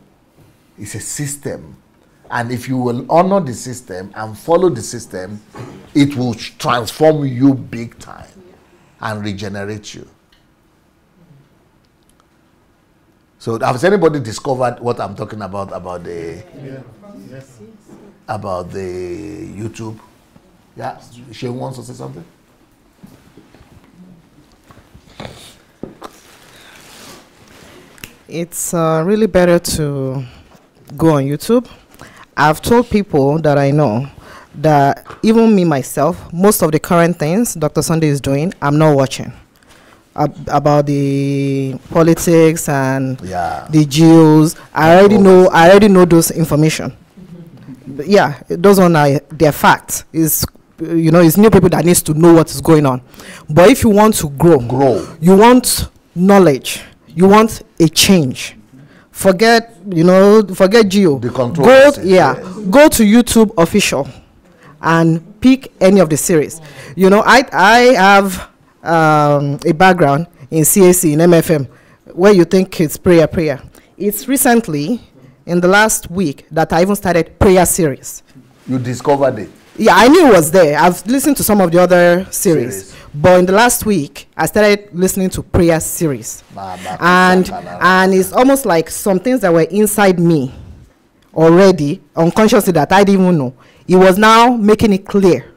it's a system. And if you will honor the system and follow the system, it will transform you big time and regenerate you. So has anybody discovered what I'm talking about the YouTube? Yeah, she wants to say something? It's really better to go on YouTube. I've told people that I know that even me myself, most of the current things Dr. Sunday is doing, I'm not watching. About the politics and the geos, I already know those information. But yeah, those one are their facts. It's new people that needs to know what is going on. But if you want to grow, you want knowledge, you want a change. forget Geo. The controversies, yes. Go to YouTube official and pick any of the series. You know, I have a background in CAC, in MFM, where you think it's prayer. It's recently, in the last week, that I even started prayer series. You discovered it? Yeah, I knew it was there. I've listened to some of the other series. But in the last week, I started listening to prayer series. And it's almost like some things that were inside me already, unconsciously, that I didn't even know. It was now making it clear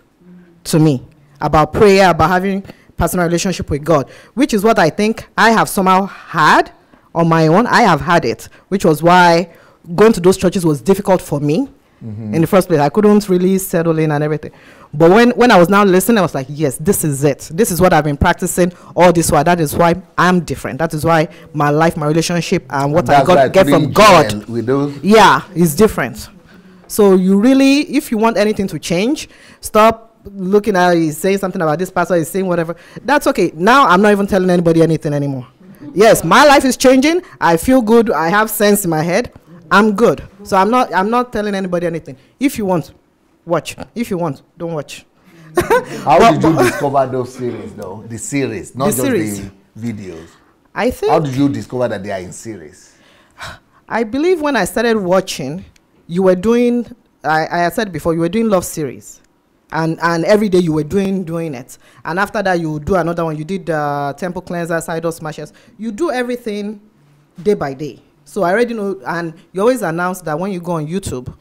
to me about prayer, about having personal relationship with God, which is what I think I have somehow had on my own. I have had it, which was why going to those churches was difficult for me. In the first place. I couldn't really settle in and everything. But when I was now listening, I was like, yes, this is it. This is what I've been practicing all this while. That is why I'm different. That is why my life, my relationship, and what I get from God, is different. So you really, if you want anything to change, stop looking at he's saying something about this pastor, he's saying whatever. That's okay. Now I'm not even telling anybody anything anymore. Yes, my life is changing. I feel good. I have sense in my head. I'm good. So I'm not telling anybody anything. If you want, watch. If you want, don't watch. How did you discover those series though? The series, not just the videos. I think. How did you discover that they are in series? I believe when I started watching, you were doing, I had said before, you were doing love series. And every day you were doing it. And after that you would do another one. You did temple cleansers, idol smashers. You do everything day by day. So I already know, and you always announce that when you go on YouTube,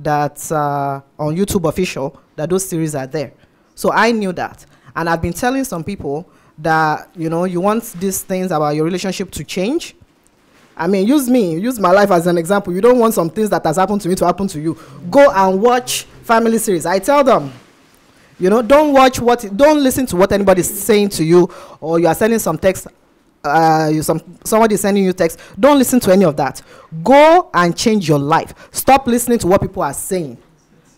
that on YouTube official, that those series are there. So I knew that. And I've been telling some people that, you know, you want these things about your relationship to change. I mean, use my life as an example. You don't want some things that has happened to me to happen to you. Go and watch family series. I tell them, you know, don't listen to what anybody's saying to you, or you are sending some text. Somebody sending you text. Don't listen to any of that. Go and change your life. Stop listening to what people are saying.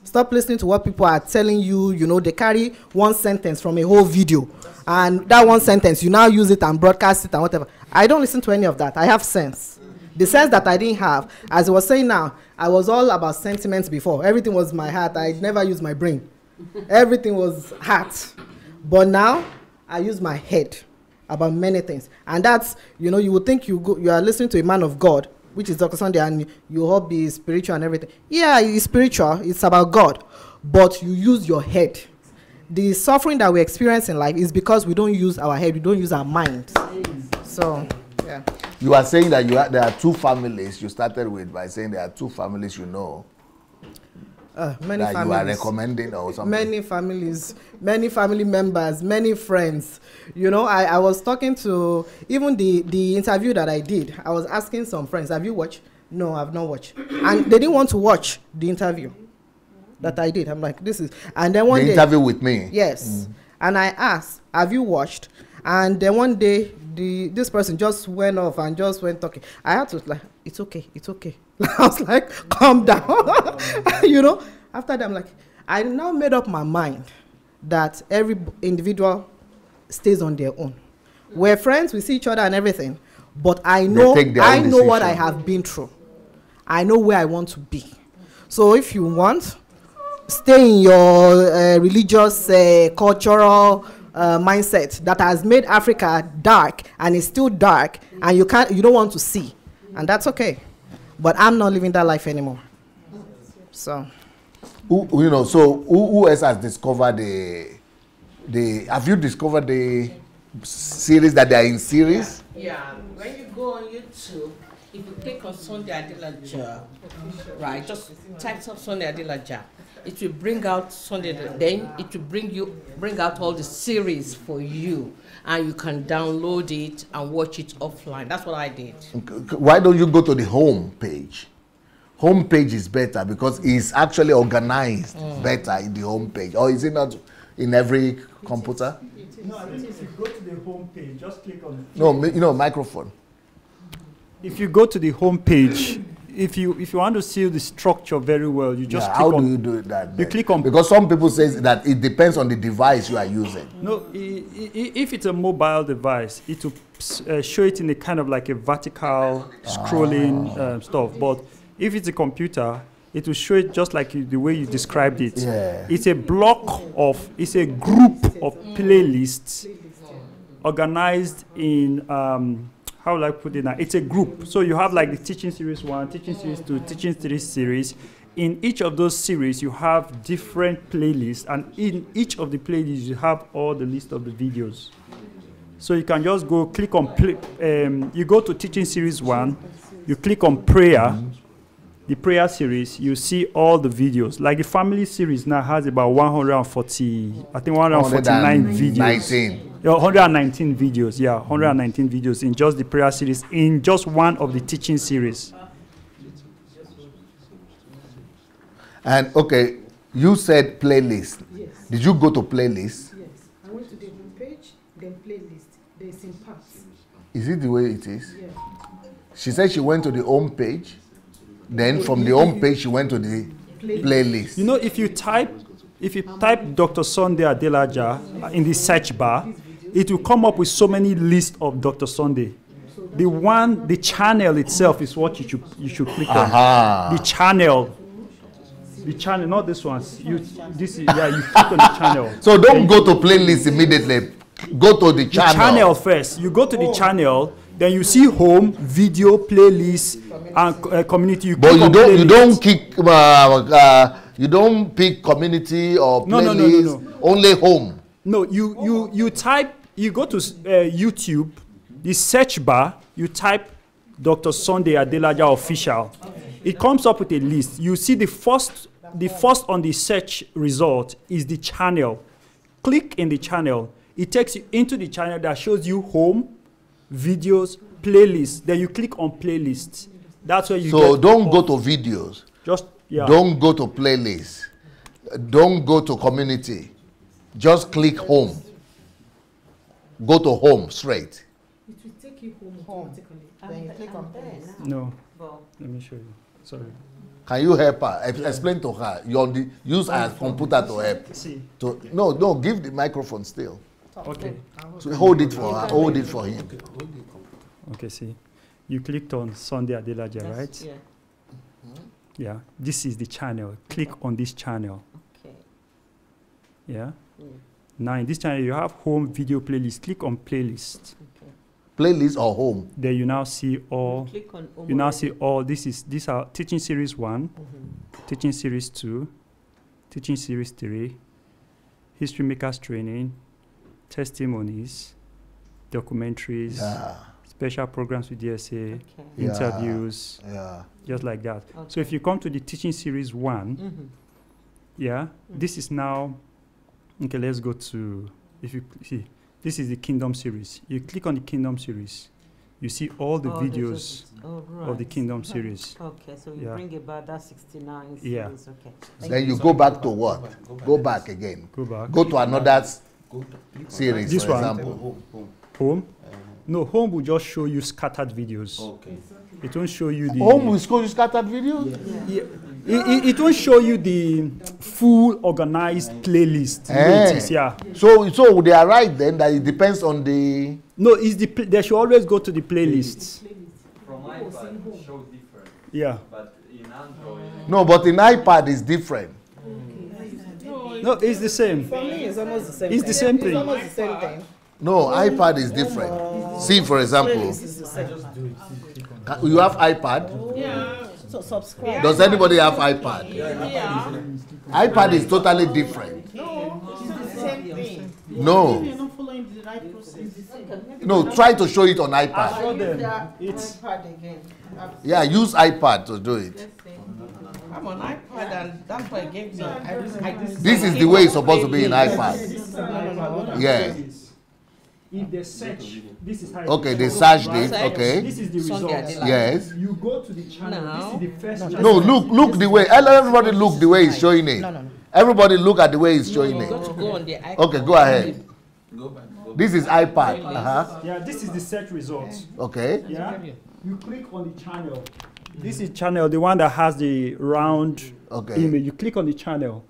Stop listening to what people are telling you. You know, they carry one sentence from a whole video, and that one sentence you now use it and broadcast it and whatever. I don't listen to any of that. I have sense. The sense that I didn't have, as I was saying now, I was all about sentiments before. Everything was my heart. I never used my brain. Everything was heart. But now I use my head about many things. And that's, you know, you would think you are listening to a man of God, which is Dr. Sunday, and you hope be spiritual and everything. Yeah, it's spiritual. It's about God. But you use your head. The suffering that we experience in life is because we don't use our head. We don't use our mind. So, yeah. You are saying that there are two families. You started with by saying there are two families you know. Many that families. You are recommending or something. Many families, many family members, many friends. You know, I was talking to, even the interview that I did, I was asking some friends, have you watched? No, I've not watched. And they didn't want to watch the interview that I did. I'm like, this is, and then one day. The interview with me? Yes. And I asked, have you watched? And then one day, this person just went off and just went talking. I had to like, it's okay. I was like, calm down. You know, after that, I'm like, I now made up my mind that every individual stays on their own. We're friends, we see each other and everything, but I know what I have been through. I know where I want to be. So if you want, stay in your religious, cultural mindset that has made Africa dark and is still dark, and you don't want to see, and that's okay. But I'm not living that life anymore. So, who else has discovered the? Have you discovered the series that they are in series? Yeah. When you go on YouTube, if you click on Sunday Adelaja, right, just type up Sunday Adelaja, it will bring out Sunday. Then it will bring out all the series for you, and you can download it and watch it offline. That's what I did. Why don't you go to the home page? Home page is better because it's actually organized better in the home page. Or is it not in every computer? No, I think if you go to the home page, just click on. No, microphone. If you go to the home page, if you want to see the structure very well, you just Yeah, click how on. do you do that? You then? click on. Because some people say that it depends on the device you are using. No, if it's a mobile device, it will show it in a kind of like a vertical scrolling stuff. But if it's a computer, it will show it just like the way you described it. Yeah. It's a it's a group of playlists organized in, how will I put it now? It's a group. So you have like the teaching series 1, teaching series 2, teaching series. In each of those series, you have different playlists, and in each of the playlists, you have all the list of the videos. So you can just go click on you go to teaching series 1, you click on prayer, the prayer series, you see all the videos. Like the family series now has about 149 videos. 19. Yeah, 119 videos, yeah, 119 videos in just the prayer series, in just one of the teaching series. And okay, you said playlist. Yes. Did you go to playlist? Yes. I went to the home page, then playlist. There's in parts. Is it the way it is? Yeah. She said she went to the home page. Then from the home page, she went to the playlist. You know, if you type Dr. Sunday Adelaja in the search bar, it will come up with so many lists of Dr. Sunday. The channel itself is what you should click on. Aha. The channel, not this one. You click on the channel. So don't go to playlist immediately. Go to the The channel. channel first. You go to the channel, then you see home, video, playlist, and community. You But click you on don't playlist. you don't pick community or No, playlist. no. Only home. No, you go to YouTube, the search bar, you type Dr. Sunday Adelaja official. It comes up with a list. You see the first on the search result is the channel. Click in the channel. It takes you into the channel that shows you home, videos, playlists. Then you click on playlists. That's where you So get don't go to videos. just yeah. Don't go to playlist. Don't go to community. Just click home. Go to home straight. It will take you home automatically. Then you click on playlist. No. Let me show you. Sorry. Can you help her? Explain to her. Use her computer to help. See. No, give the microphone still. Okay. So hold it for her. Hold it for him. Okay, see. You clicked on Sunday Adelaja, right? Yeah. Yeah. This is the channel. Click on this channel. Okay. Yeah. Now in this channel you have home, video, playlist. Click on playlist. Okay. Playlist or home. There you now see all. Click on You now see all. These are teaching series 1, teaching series 2, teaching series 3, history makers training, testimonies, documentaries, special programs with DSA, Yeah. interviews, Yeah. just like that. So if you come to the teaching series 1, this is now, okay, let's go to, if you see, this is the Kingdom series. You click on the Kingdom series, you see all the videos of the Kingdom series. Okay, so you Yeah. bring about that 69 series. Yeah. Okay. Then you go back to what? Go back again. Go back. Go to another series, This for one. example. Home? No, home will just show you scattered videos. Okay. It won't show you the... Home will show you scattered videos? Yeah. It won't show you the full organized playlist. The way it is, yeah. So they are right then that it depends on the... No, they should always go to the playlists. From iPad, it shows different. Yeah. But in Android, No, but in iPad it's different. No, it's the same. For me, it's almost the same It's thing. the same thing. It's almost the same thing. No, iPad is different. See, for example, Playlist is the same. you have iPad. Yeah. So subscribe. Does anybody have iPad? Yeah. iPad is totally different. It's the same thing. No, You're not following the right process. no, try to show it on iPad. Show them. It's iPad again. Yeah, use iPad to do it. I'm on iPad and that's what it gave me. This is the way it's supposed to be in iPad. Yeah. If they search, this is how it Okay, they shows. searched it. Okay. This is the Sunday results. Adelaja. Yes. You go to the channel. No. This is the first channel. No, look the way. Everybody look the way it's showing it. No. Everybody look at the way it's showing You got it. to go on the iPad. Okay, go ahead. go back. This is iPad. Yeah, this is the search results. Okay. Yeah. You click on the channel. This is channel, the one that has the round Okay. image. You click on the channel.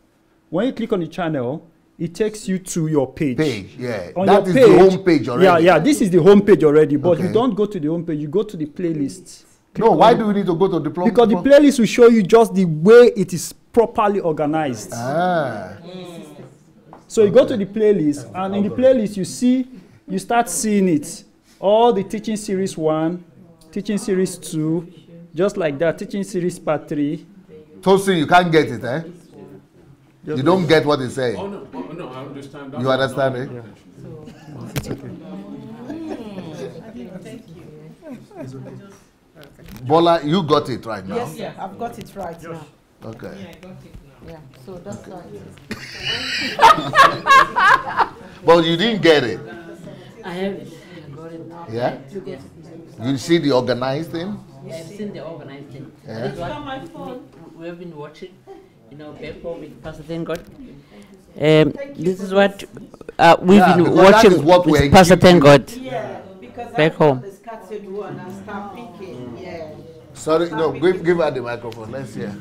When you click on the channel, it takes you to your page. Yeah. On That your is the home page already. Yeah, this is the home page already, but Okay. you don't go to the home page, you go to the playlist. No, why do we need to go to diploma? Because the playlist will show you just the way it is properly organized. Ah. So you go to the playlist, and in the playlist you start seeing it. All the teaching series 1, teaching series 2, just like that, teaching series part 3. Tosin, you can't get it, eh? Just You don't get what he's saying. Oh no, I understand. That's You what understand I'm it? Bola, you got it right now. Yes, yeah, I've got it right now. Okay. Yeah, I got it now. Yeah, so that's right. But you didn't get it. I have it. I got it. Yeah? You get it. You see the organized thing? I've seen the organized thing. Yeah. That is what we have been watching, back home with Pastor Thank God. This is what we've Yeah, been because that watching is what we're with Pastor Thank God. Yeah, because Back home. the scattered one and start picking. Yeah. Sorry, no, give her the microphone. Let's hear.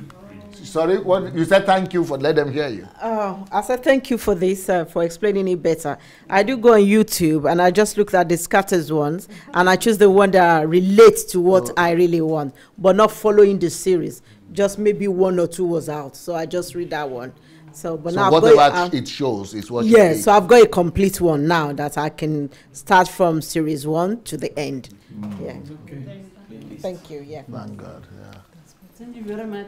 Sorry, what you said thank you for let them hear you. I said thank you for this, for explaining it better. I do go on YouTube and I just looked at the scatters ones and I choose the one that relates to what I really want, but not following the series. Just maybe 1 or 2 was out, so I just read that one. So, but So now whatever it shows is what you yeah, pick. so I've got a complete one now that I can start from series 1 to the end. Yeah. Thank you. Yeah. Thank God. Yeah. Thank you very much.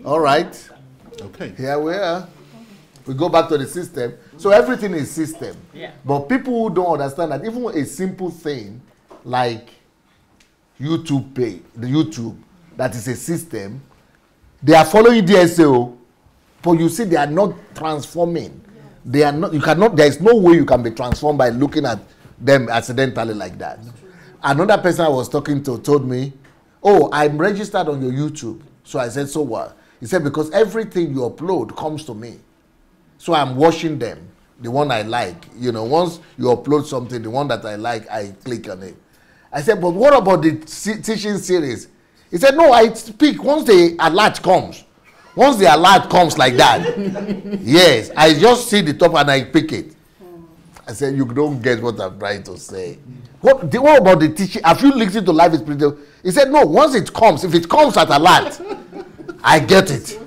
All right. Okay. Here we are. We go back to the system. So everything is system. Yeah. But people who don't understand that even a simple thing like YouTube pay, the YouTube, that is a system, they are following DSO, but you see they are not transforming. They are not, you cannot, there is no way you can be transformed by looking at them accidentally like that. Another person I was talking to told me, oh, I'm registered on your YouTube. So I said, so what? He said, because everything you upload comes to me. So I'm watching them, the one I like. You know, once you upload something, the one that I like, I click on it. I said, but what about the teaching series? He said, no, I speak once the alert comes. Once the alert comes like that, yes, I just see the top and I pick it. I said, you don't get what I'm trying to say. What about the teaching? Have you listened to Life is Spiritual? He said, no, once it comes, if it comes at alert, I get it.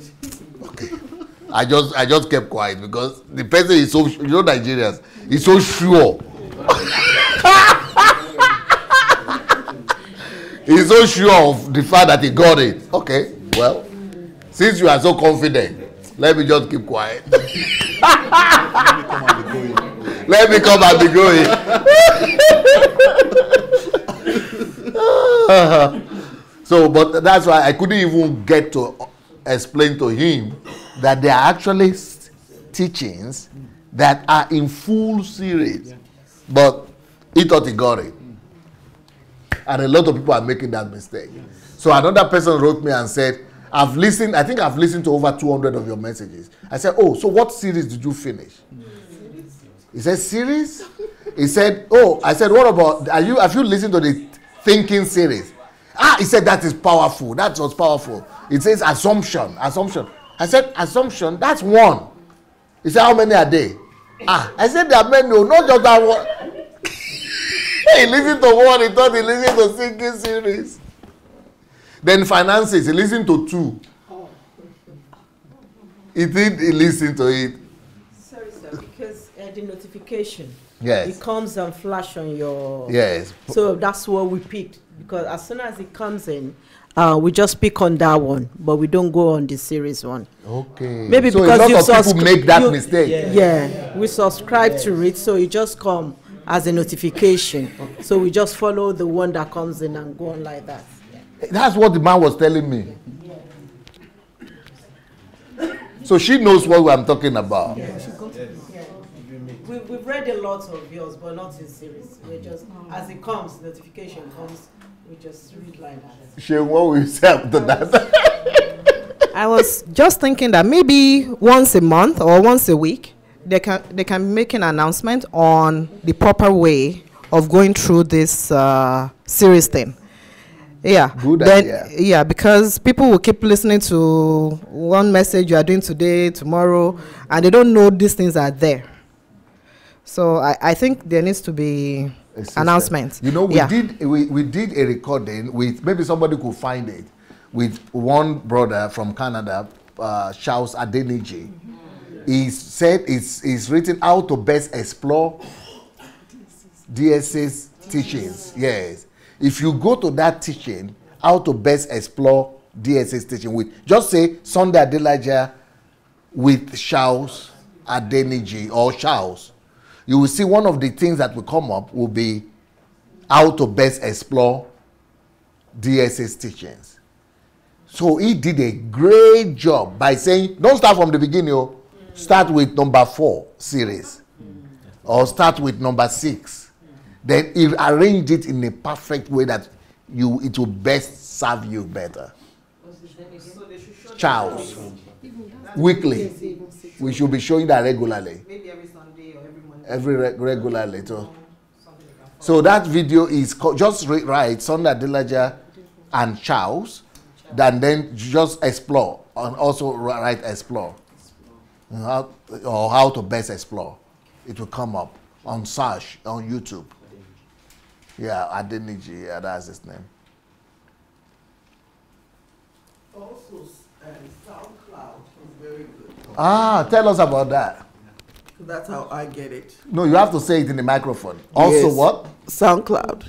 Okay. I just kept quiet because the person is so, you know, Nigerians, he's so sure. He's so sure of the fact that he got it. Okay, well, since you are so confident, let me just keep quiet. Let me come and be going. So, but that's why I couldn't even get to explain to him that there are actually teachings that are in full series. But he thought he got it. And a lot of people are making that mistake. So another person wrote me and said, I think I've listened to over 200 of your messages. I said, oh, so what series did you finish? He said, series? He said, oh, I said, what about, have you listened to the thinking series? He said, that is powerful. That was powerful. It says assumption. I said, assumption, that's one. He said, how many are they? I said, there are many, not just that one. He listened to one, he thought he listened to thinking series. Then finances, he listened to 2. He listened to it. Sorry, sir, because the notification, Yes. it comes and flash on your. Yes. So that's what we picked, because as soon as it comes in, we just pick on that one, but we don't go on the series one. Okay. Maybe so because a lot of people make that mistake. Yeah, we subscribe to it, so it just come as a notification. So we just follow the one that comes in and go on like that. That's what the man was telling me. So she knows what I'm talking about. We've read a lot of yours, but not in series. We just, as it comes, notification comes, we just read like that. She, what will you say after that? I was just thinking that maybe once a month or once a week, they can make an announcement on the proper way of going through this series thing. Yeah. Good then, idea. Yeah, because people will keep listening to one message you are doing today, tomorrow, and they don't know these things are there. So I think there needs to be announcements. You know, we Yeah. did a recording with, maybe somebody could find it, with one brother from Canada, Charles Adeniji. He said it's written how to best explore DSA's teachings. Yes. If you go to that teaching, how to best explore DSA's teaching, with just say Sunday Adelaja with Charles Adeniji or Charles, you will see one of the things that will come up will be how to best explore DSA's teachings. So he did a great job by saying, don't start from the beginning, start with number 4 series or start with number 6. Then he arranged it in a perfect way that it will best serve you better. Charles, weekly. We should be showing that regularly. Maybe every Sunday or every Monday. Regularly too. So that video is just write Sunday Adelaja and Charles, then just explore, and also write explore, or how to best explore. It will come up on search on YouTube. Yeah, Adeniji, yeah, that's his name. Also, SoundCloud is very good. Ah, tell us about that. That's how I get it. No, you have to say it in the microphone. Also, Yes. what? SoundCloud.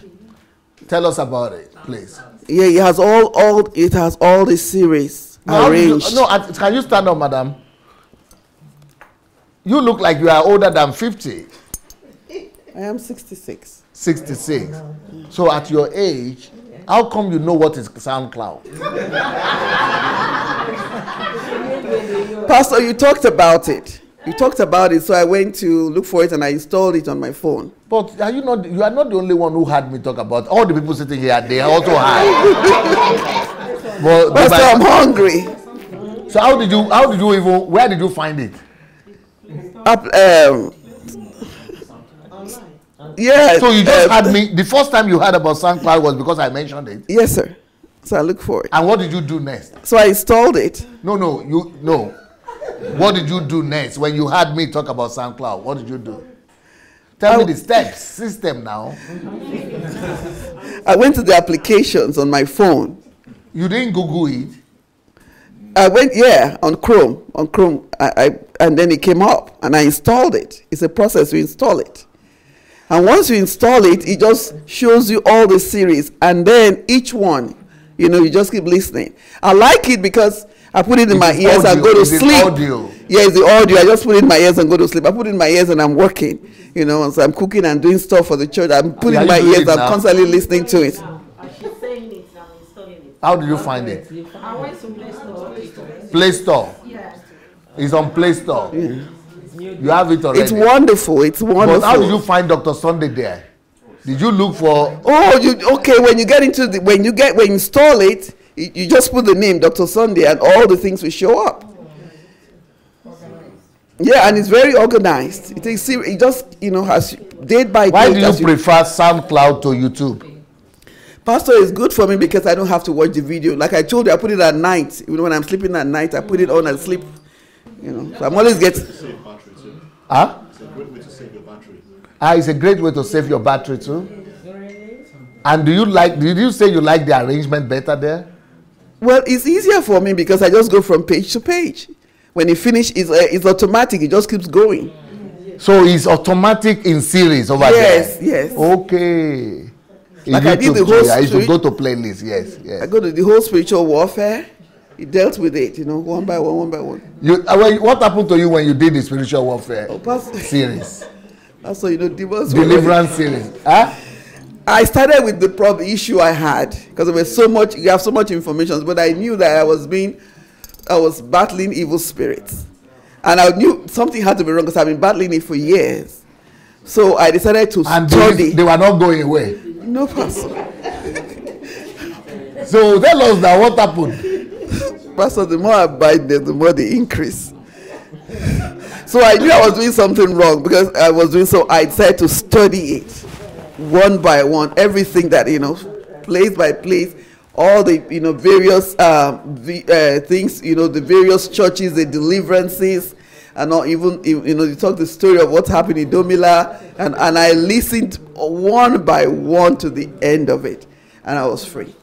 Tell us about it, please. Yeah, it has all the series arranged. Can you stand up, madam? You look like you are older than 50. I am 66. 66. So at your age, how come you know what is SoundCloud? Pastor, you talked about it. You talked about it, so I went to look for it and I installed it on my phone. But you are not the only one who heard me talk about it. All the people sitting here, they also heard. Pastor, I'm hungry. So where did you find it? Yeah. So you just had me, the first time you heard about SoundCloud was because I mentioned it? Yes, sir. So I looked for it. And what did you do next? So I installed it. No. What did you do next when you heard me talk about SoundCloud? What did you do? Tell me the steps, system now. I went to the applications on my phone. You didn't Google it? I went, on Chrome. And then it came up and I installed it. It's a process to install it. And once you install it, it just shows you all the series. And then each one, you just keep listening. I like it because I put it in my ears and go to sleep. Audio. Yeah, it's the audio. I just put it in my ears and go to sleep. I put it in my ears and I'm working. So I'm cooking and doing stuff for the church. I'm putting it in my ears. I'm constantly listening to it. She's saying it, I'm installing it. How did you find it? I went to Play Store. Play Store. Yes. It's on Play Store. Yeah. You have it already. It's wonderful. It's wonderful. But how did you find Dr. Sunday there? Did you look for? Okay. When you get into when you install it, you just put the name Dr. Sunday, and all the things will show up. Yeah, and it's very organized. It just has day by day. Why do you prefer SoundCloud to YouTube? Pastor, is good for me because I don't have to watch the video. Like I told you, I put it at night. When I'm sleeping at night, I put it on and sleep. So I'm always getting. Huh? It's a great way to save your battery. It's a great way to save your battery too. And did you say you like the arrangement better there? Well, it's easier for me because I just go from page to page. When you finish, it's automatic. It just keeps going. So it's automatic in series over there? Yes. Okay. Like I did the whole I used to go to playlist, yes. I go to the whole spiritual warfare. It dealt with it, one by one. What happened to you when you did the spiritual warfare series? So demons. Deliverance series. Huh? I started with the issue I had because there was so much. You have so much information, but I knew that I was battling evil spirits, and I knew something had to be wrong because I've been battling it for years. So I decided to study. They were not going away. No, Pastor. So tell us now what happened. Pastor, the more I bite them, the more they increase. So I knew I was doing something wrong because I was doing so. I decided to study it one by one, everything that place by place, all the various things, the various churches, the deliverances, and not even you talk the story of what happened in Domila, and I listened one by one to the end of it, and I was free.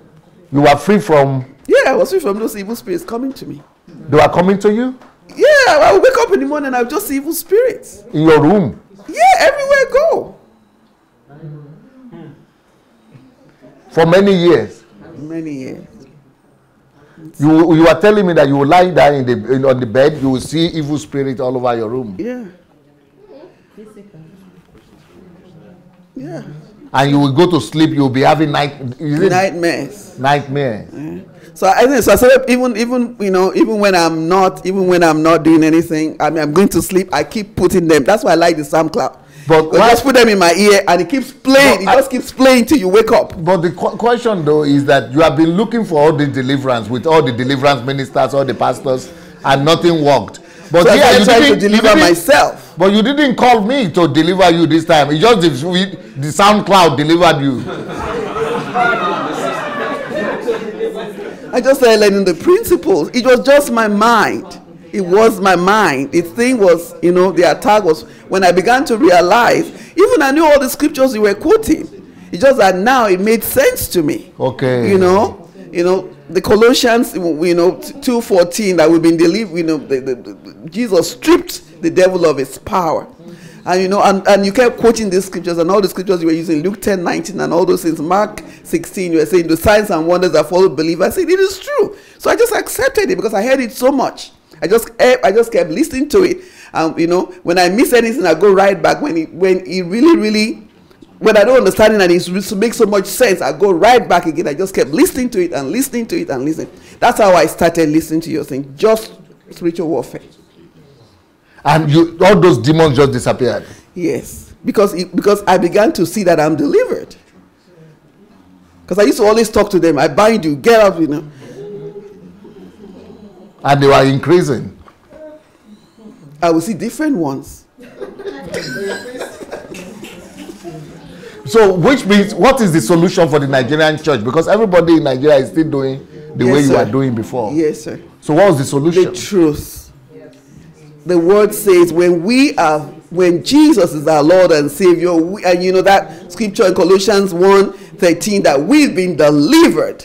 You were free from? Yeah, I was free from those evil spirits coming to me. They were coming to you? Yeah, I would wake up in the morning and I would just see evil spirits. In your room? Yeah, everywhere I go. For many years? Many years. You are telling me that you will lie down on the bed, you will see evil spirits all over your room? Yeah. Yeah. And you will go to sleep, you will be having nightmares. Nightmares. Yeah. So I started even when I'm not doing anything, I'm going to sleep, I keep putting them. That's why I like the SoundCloud. But I just put them in my ear and it keeps playing. It just keeps playing till you wake up. But the question though is that you have been looking for all the deliverance with all the deliverance ministers, all the pastors, and nothing worked. But so yeah, I tried to deliver myself. But you didn't call me to deliver you this time. It's just the SoundCloud delivered you. I just started learning the principles. It was just my mind. It was my mind. The thing was, the attack was when I began to realize, even I knew all the scriptures you were quoting. It's just that now it made sense to me. Okay. The Colossians, 2:14 that we've been delivered, Jesus stripped the devil of his power. And and you kept quoting these scriptures, and all the scriptures you were using, Luke 10:19 and all those things, Mark 16, you were saying the signs and wonders that follow believers. I said it is true. So I just accepted it because I heard it so much. I just kept listening to it. When I miss anything, I go right back. When I don't understand it and it makes so much sense, I go right back again. I just kept listening to it and listening to it and listening. That's how I started listening to your thing. Just spiritual warfare. And all those demons just disappeared? Yes. Because I began to see that I'm delivered. Because I used to always talk to them. I bind you, get up, And they were increasing? I will see different ones. So, which means, what is the solution for the Nigerian church? Because everybody in Nigeria is still doing the way you were doing before. Yes, sir. So, what was the solution? The truth. The word says, when Jesus is our Lord and Savior, and that scripture in Colossians 1:13 that we've been delivered.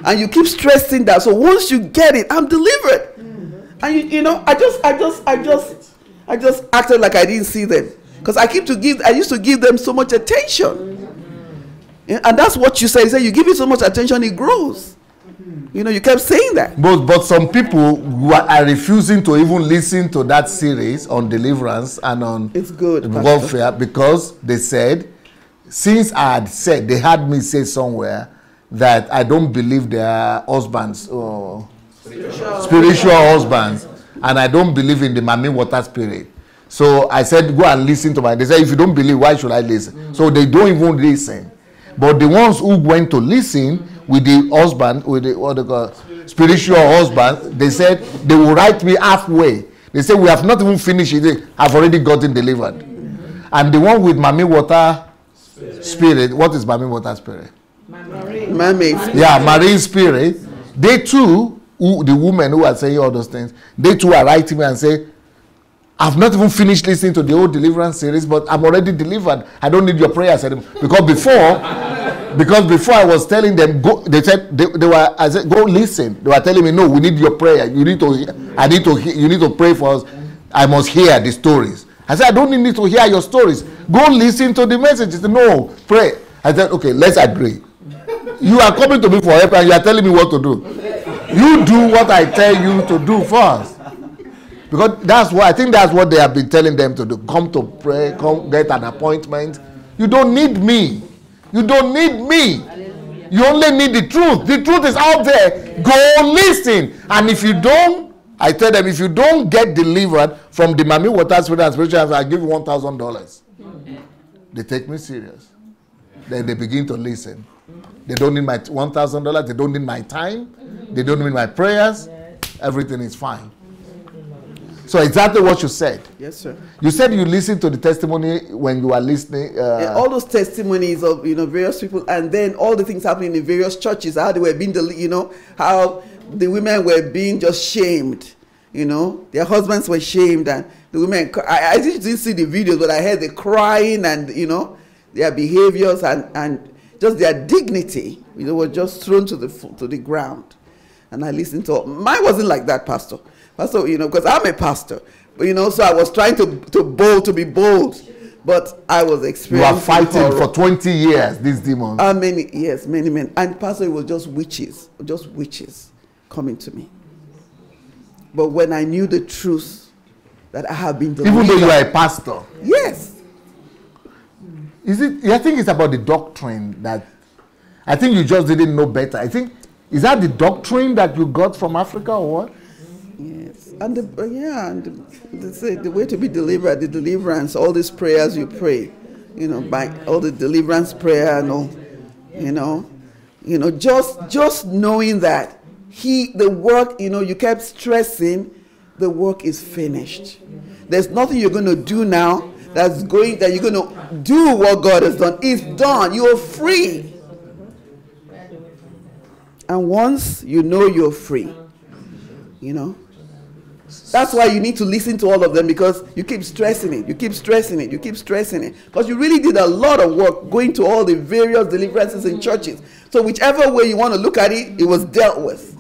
And you keep stressing that. So once you get it, I'm delivered. And I just acted like I didn't see them. Because I used to give them so much attention. And that's what you said. You said you give it so much attention, it grows. You kept saying that. But some people are refusing to even listen to that series on deliverance and on warfare because they said, since I had said, they had me say somewhere that I don't believe they are husbands or spiritual husbands, and I don't believe in the Mami Water spirit. So I said, go and listen to they said, if you don't believe, why should I listen? So they don't even listen. But the ones who went to listen with the husband, with the what they call spiritual husband, they said they will write me halfway. They said, we have not even finished it. I've already gotten delivered. And the one with Mami Water spirit, what is Mami Water spirit? Mermaid. Yeah, marine spirit. They too, the women who are saying all those things, they too are writing me and say, I've not even finished listening to the whole deliverance series, but I'm already delivered. I don't need your prayers anymore. Because before I was telling them, go, they said I said, go listen. They were telling me, no, we need your prayer. You need to you need to pray for us. I must hear the stories. I said, I don't need to hear your stories. Go listen to the messages. No, pray. I said, okay, let's agree. You are coming to me for help and you are telling me what to do. You do what I tell you to do first. Because I think that's what they have been telling them to do. Come to pray, come get an appointment. You don't need me. You don't need me. You only need the truth. The truth is out there. Go listen. And if you don't, I tell them, if you don't get delivered from the Mami Water spirit and spiritual, I give you $1,000. They take me serious. Then they begin to listen. They don't need my $1,000. They don't need my time. They don't need my prayers. Everything is fine. So exactly what you said. Yes, sir. You said you listened to the testimony when you were listening. Yeah, all those testimonies of various people, and then all the things happening in various churches, how they were being, how the women were being just shamed. Their husbands were shamed, and the women. I didn't see the videos, but I heard the crying and their behaviors and just their dignity. Were just thrown to the ground. And I listened to. Mine wasn't like that, Pastor. Pastor, because I'm a pastor, but so I was trying to be bold, but I was experiencing. You are fighting horror. For 20 years, these demons. Many men, and Pastor, it was just witches coming to me. But when I knew the truth that I have been delivered, even though you are a pastor, yes. Is it? I think it's about the doctrine that. I think you just didn't know better. I think is that the doctrine that you got from Africa or what? Yes, and the way to be delivered, the deliverance, all these prayers you pray, by all the deliverance prayer and all, just knowing that the work, you kept stressing, the work is finished. There's nothing you're going to do now that you're going to do what God has done. It's done. You are free. And once you're free, that's why you need to listen to all of them, because you keep stressing it, because you really did a lot of work going to all the various deliverances in churches. So whichever way you want to look at it, it was dealt with.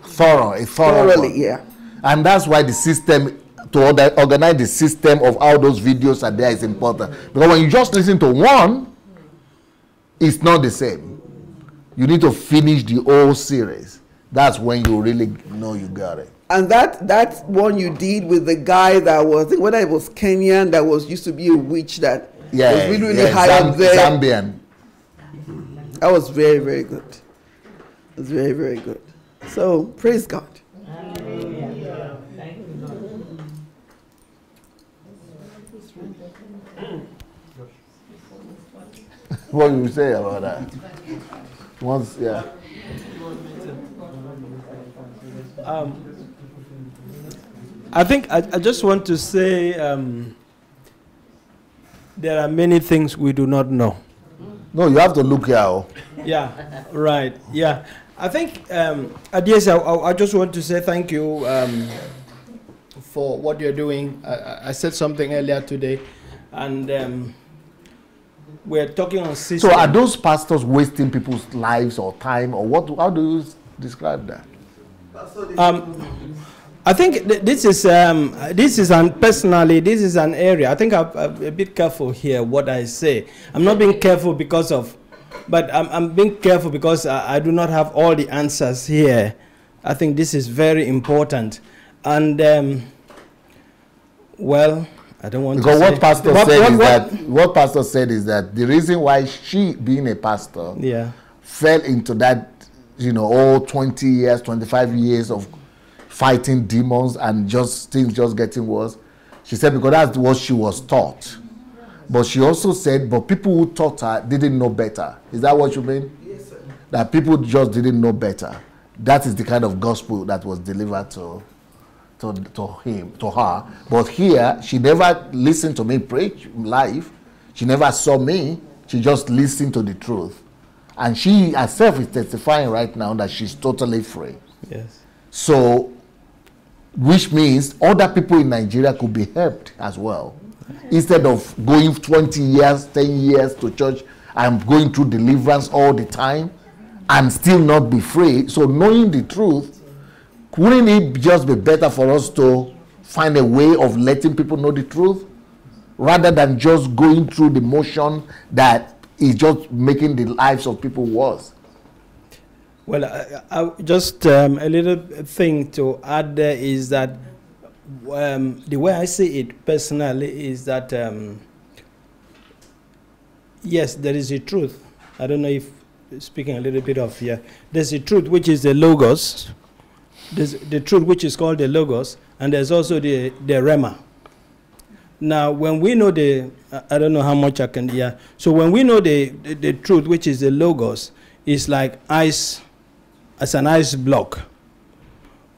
Thoroughly, yeah. And that's why the system, to organize the system of how those videos are there is important. Because when you just listen to one, it's not the same. You need to finish the whole series. That's when you really know you got it. And that one you did with the guy that was, I think whether it was Kenyan, that used to be a witch that was really high up there. Zambian. That was very, very good. It was very, very good. So praise God. What do you say about that? Once, yeah. I think I just want to say there are many things we do not know. No, you have to look here. Yeah, right. Yeah. I think, Adiesa, I just want to say thank you for what you're doing. I said something earlier today, and we're talking on system. So are those pastors wasting people's lives or time, or what? How do you describe that? I think this is personally, this is an area. I think I'm a bit careful here what I say. I'm not being careful because of, but I'm being careful because I do not have all the answers here. I think this is very important. And, well, I don't want because to what pastor said what pastor said is that the reason why she, being a pastor, fell into that, all 20 years, 25 years of fighting demons and things just getting worse. She said because that's what she was taught. But she also said, but people who taught her didn't know better. Is that what you mean? Yes, sir. That people just didn't know better. That is the kind of gospel that was delivered to her. But here, she never listened to me preach live. She never saw me. She just listened to the truth. And she herself is testifying right now that she's totally free. Yes. So, which means other people in Nigeria could be helped as well. Instead of going 20 years, 10 years to church and going through deliverance all the time and still not be free. So knowing the truth, wouldn't it just be better for us to find a way of letting people know the truth rather than just going through the motion that is just making the lives of people worse? Well, I just a little thing to add there is that the way I see it personally is that yes, there is a truth. I don't know if speaking a little bit of here. There's a truth which is the logos. There's the truth which is called the logos, and there's also the rema. Now, when we know I don't know how much I can hear. So when we know the truth which is the logos, it's like ice. As an ice block.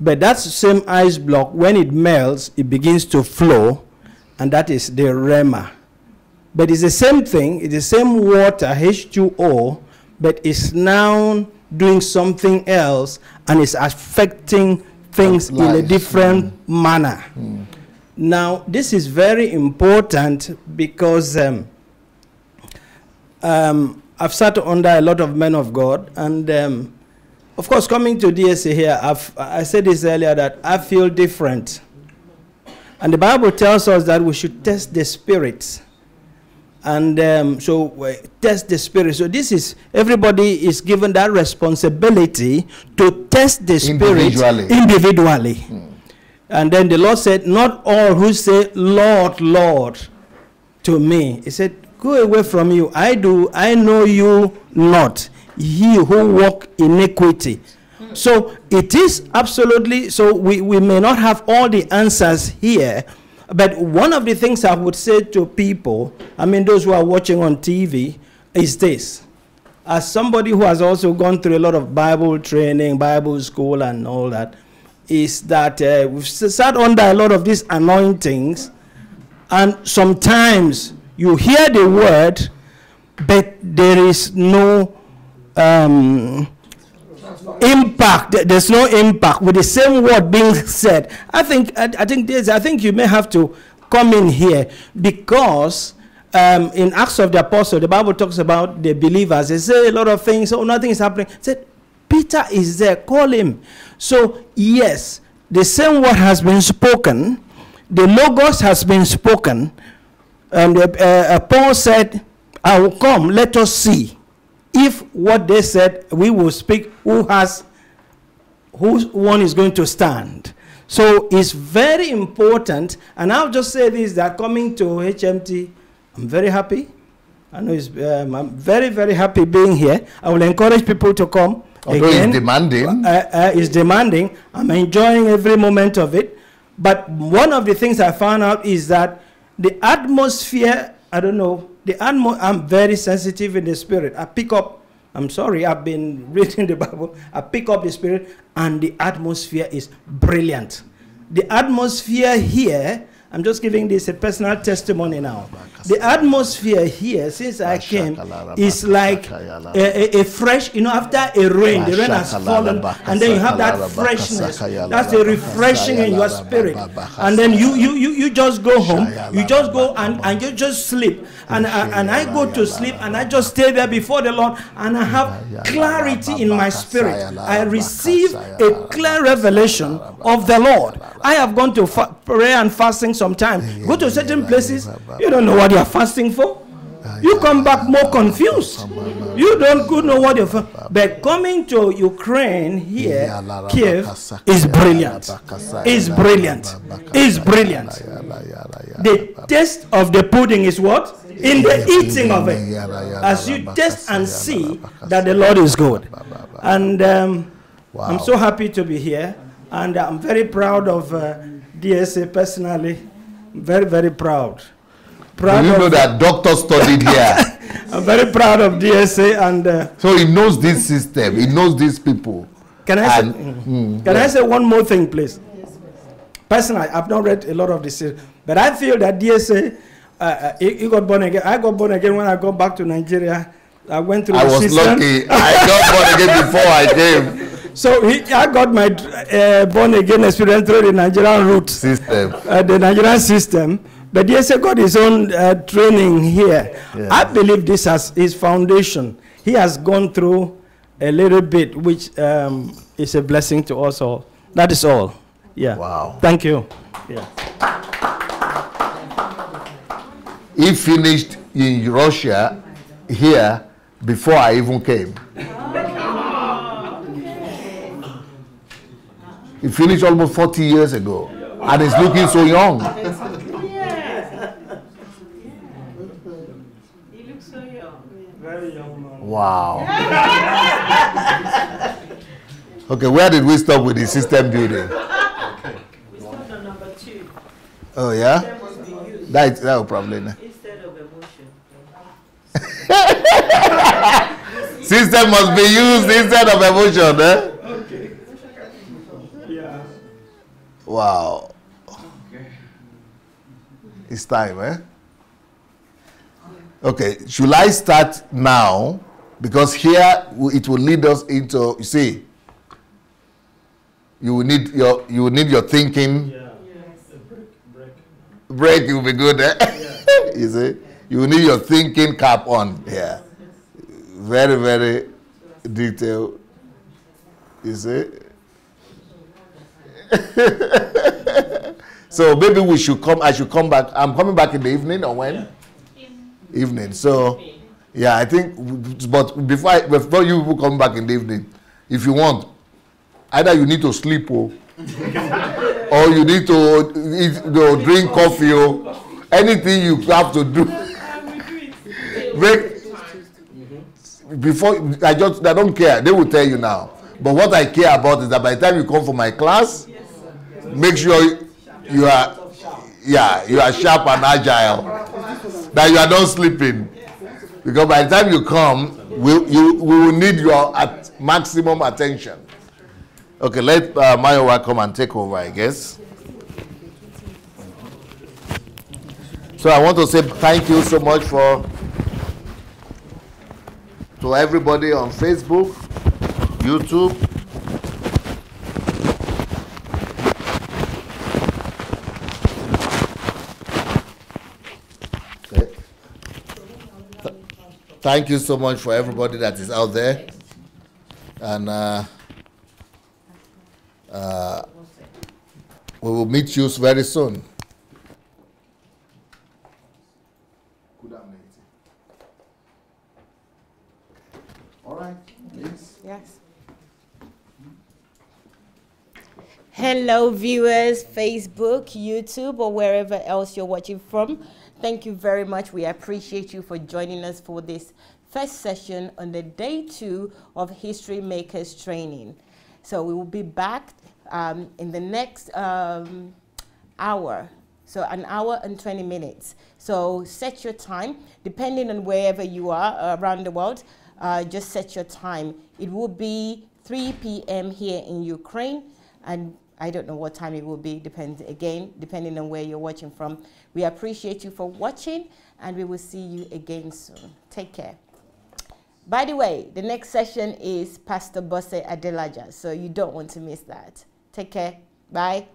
But that same ice block, when it melts, it begins to flow, and that is the Rema. But it's the same thing, it's the same water, H2O, but it's now doing something else, and it's affecting things in a different manner. Now, this is very important because I've sat under a lot of men of God, and of course, coming to DSA here, I said this earlier that I feel different. And the Bible tells us that we should test the spirits. And so test the spirit. So this is, everybody is given that responsibility to test the spirit individually. And then the Lord said, not all who say, Lord, Lord, to me. He said, go away from you. I know you not. He who walk iniquity. So it is absolutely, so we may not have all the answers here, but one of the things I would say to people, I mean those who are watching on TV, is this. As somebody who has also gone through a lot of Bible training, Bible school and all that, is that we've sat under a lot of these anointings, and sometimes you hear the word, but there is no impact. There's no impact with the same word being said. I think you may have to come in here, because in Acts of the Apostle, the Bible talks about the believers. They say a lot of things, oh, nothing is happening. It said, Peter is there, call him. So yes, the same word has been spoken, the Logos has been spoken, and Paul said, I will come, let us see if what they said we will speak, who one is going to stand. So it's very important, and I'll just say this, that coming to HMT, I'm very happy. I know I'm very, very happy being here. I will encourage people to come. Although it's demanding. It's demanding. I'm enjoying every moment of it. But one of the things I found out is that the atmosphere, I don't know, I'm very sensitive in the spirit. I pick up, I'm sorry, I've been reading the Bible. I pick up the spirit, and the atmosphere is brilliant. The atmosphere here, I'm just giving this a personal testimony now. The atmosphere here, since I came, is like a fresh, after a rain, the rain has fallen, and then you have that freshness. That's a refreshing in your spirit. And then you just go home, you just go and you just sleep. And I go to sleep, and I just stay there before the Lord, and I have clarity in my spirit. I receive a clear revelation of the Lord. I have gone to prayer and fasting sometimes. Go to certain places, you don't know what you're fasting for. You come back more confused. You don't know what you're fasting. But coming to Ukraine here, Kiev, is brilliant. Is brilliant. Is brilliant. The taste of the pudding is what? In the eating of it. As you taste and see that the Lord is good. And I'm so happy to be here. And I'm very proud of DSA personally. Very, very proud. Do you know that doctor studied here? I'm very proud of DSA, and so he knows this system. He knows these people. Can I say one more thing, please? Personally, I've not read a lot of this, but I feel that DSA, he got born again. I got born again when I got back to Nigeria. I went through. I was lucky. I got born again before I came. So I got my born again experience through the Nigerian route system, the Nigerian system. But DSA got his own training here. Yeah. I believe this has his foundation. He has gone through a little bit, which is a blessing to us all. That is all. Yeah. Wow. Thank you. Yeah. He finished in Russia here before I even came. He finished almost 40 years ago, and he's looking so young. He looks so young. Very young man. Wow. Okay, where did we stop with the system building? We stopped on number 2. Oh yeah? That will probably not. Instead of emotion. System must be used instead of emotion, eh? Yeah. Wow. It's time, eh? Okay, should I start now? Because here it will lead us into, you see, you will need your thinking. Yeah. Break will be good, eh? You see, you will need your thinking cap on here. Very, very detailed. You see. So maybe we should come. I should come back. I'm coming back in the evening or when? Evening. So yeah, I think. But before you people come back in the evening, if you want, either you need to sleep or you need to eat, drink coffee or anything you have to do. Break. Before I don't care. They will tell you now. But what I care about is that by the time you come for my class, make sure you are sharp and agile. That you are not sleeping. Because by the time you come, we will need your maximum attention. Okay, let Mayowa come and take over, I guess. So I want to say thank you so much to everybody on Facebook, YouTube. Okay. Thank you so much for everybody that is out there. And we will meet you very soon. All right, please. Yes. Hello, viewers, Facebook, YouTube, or wherever else you're watching from. Thank you very much. We appreciate you for joining us for this first session on the day 2 of History Makers Training. So we will be back in the next hour. So an hour and 20 minutes. So set your time, depending on wherever you are around the world. Just set your time. It will be 3 p.m. here in Ukraine, and I don't know what time it will be, depending on where you're watching from. We appreciate you for watching, and we will see you again soon. Take care. By the way, the next session is Pastor Bose Adelaja, so you don't want to miss that. Take care. Bye.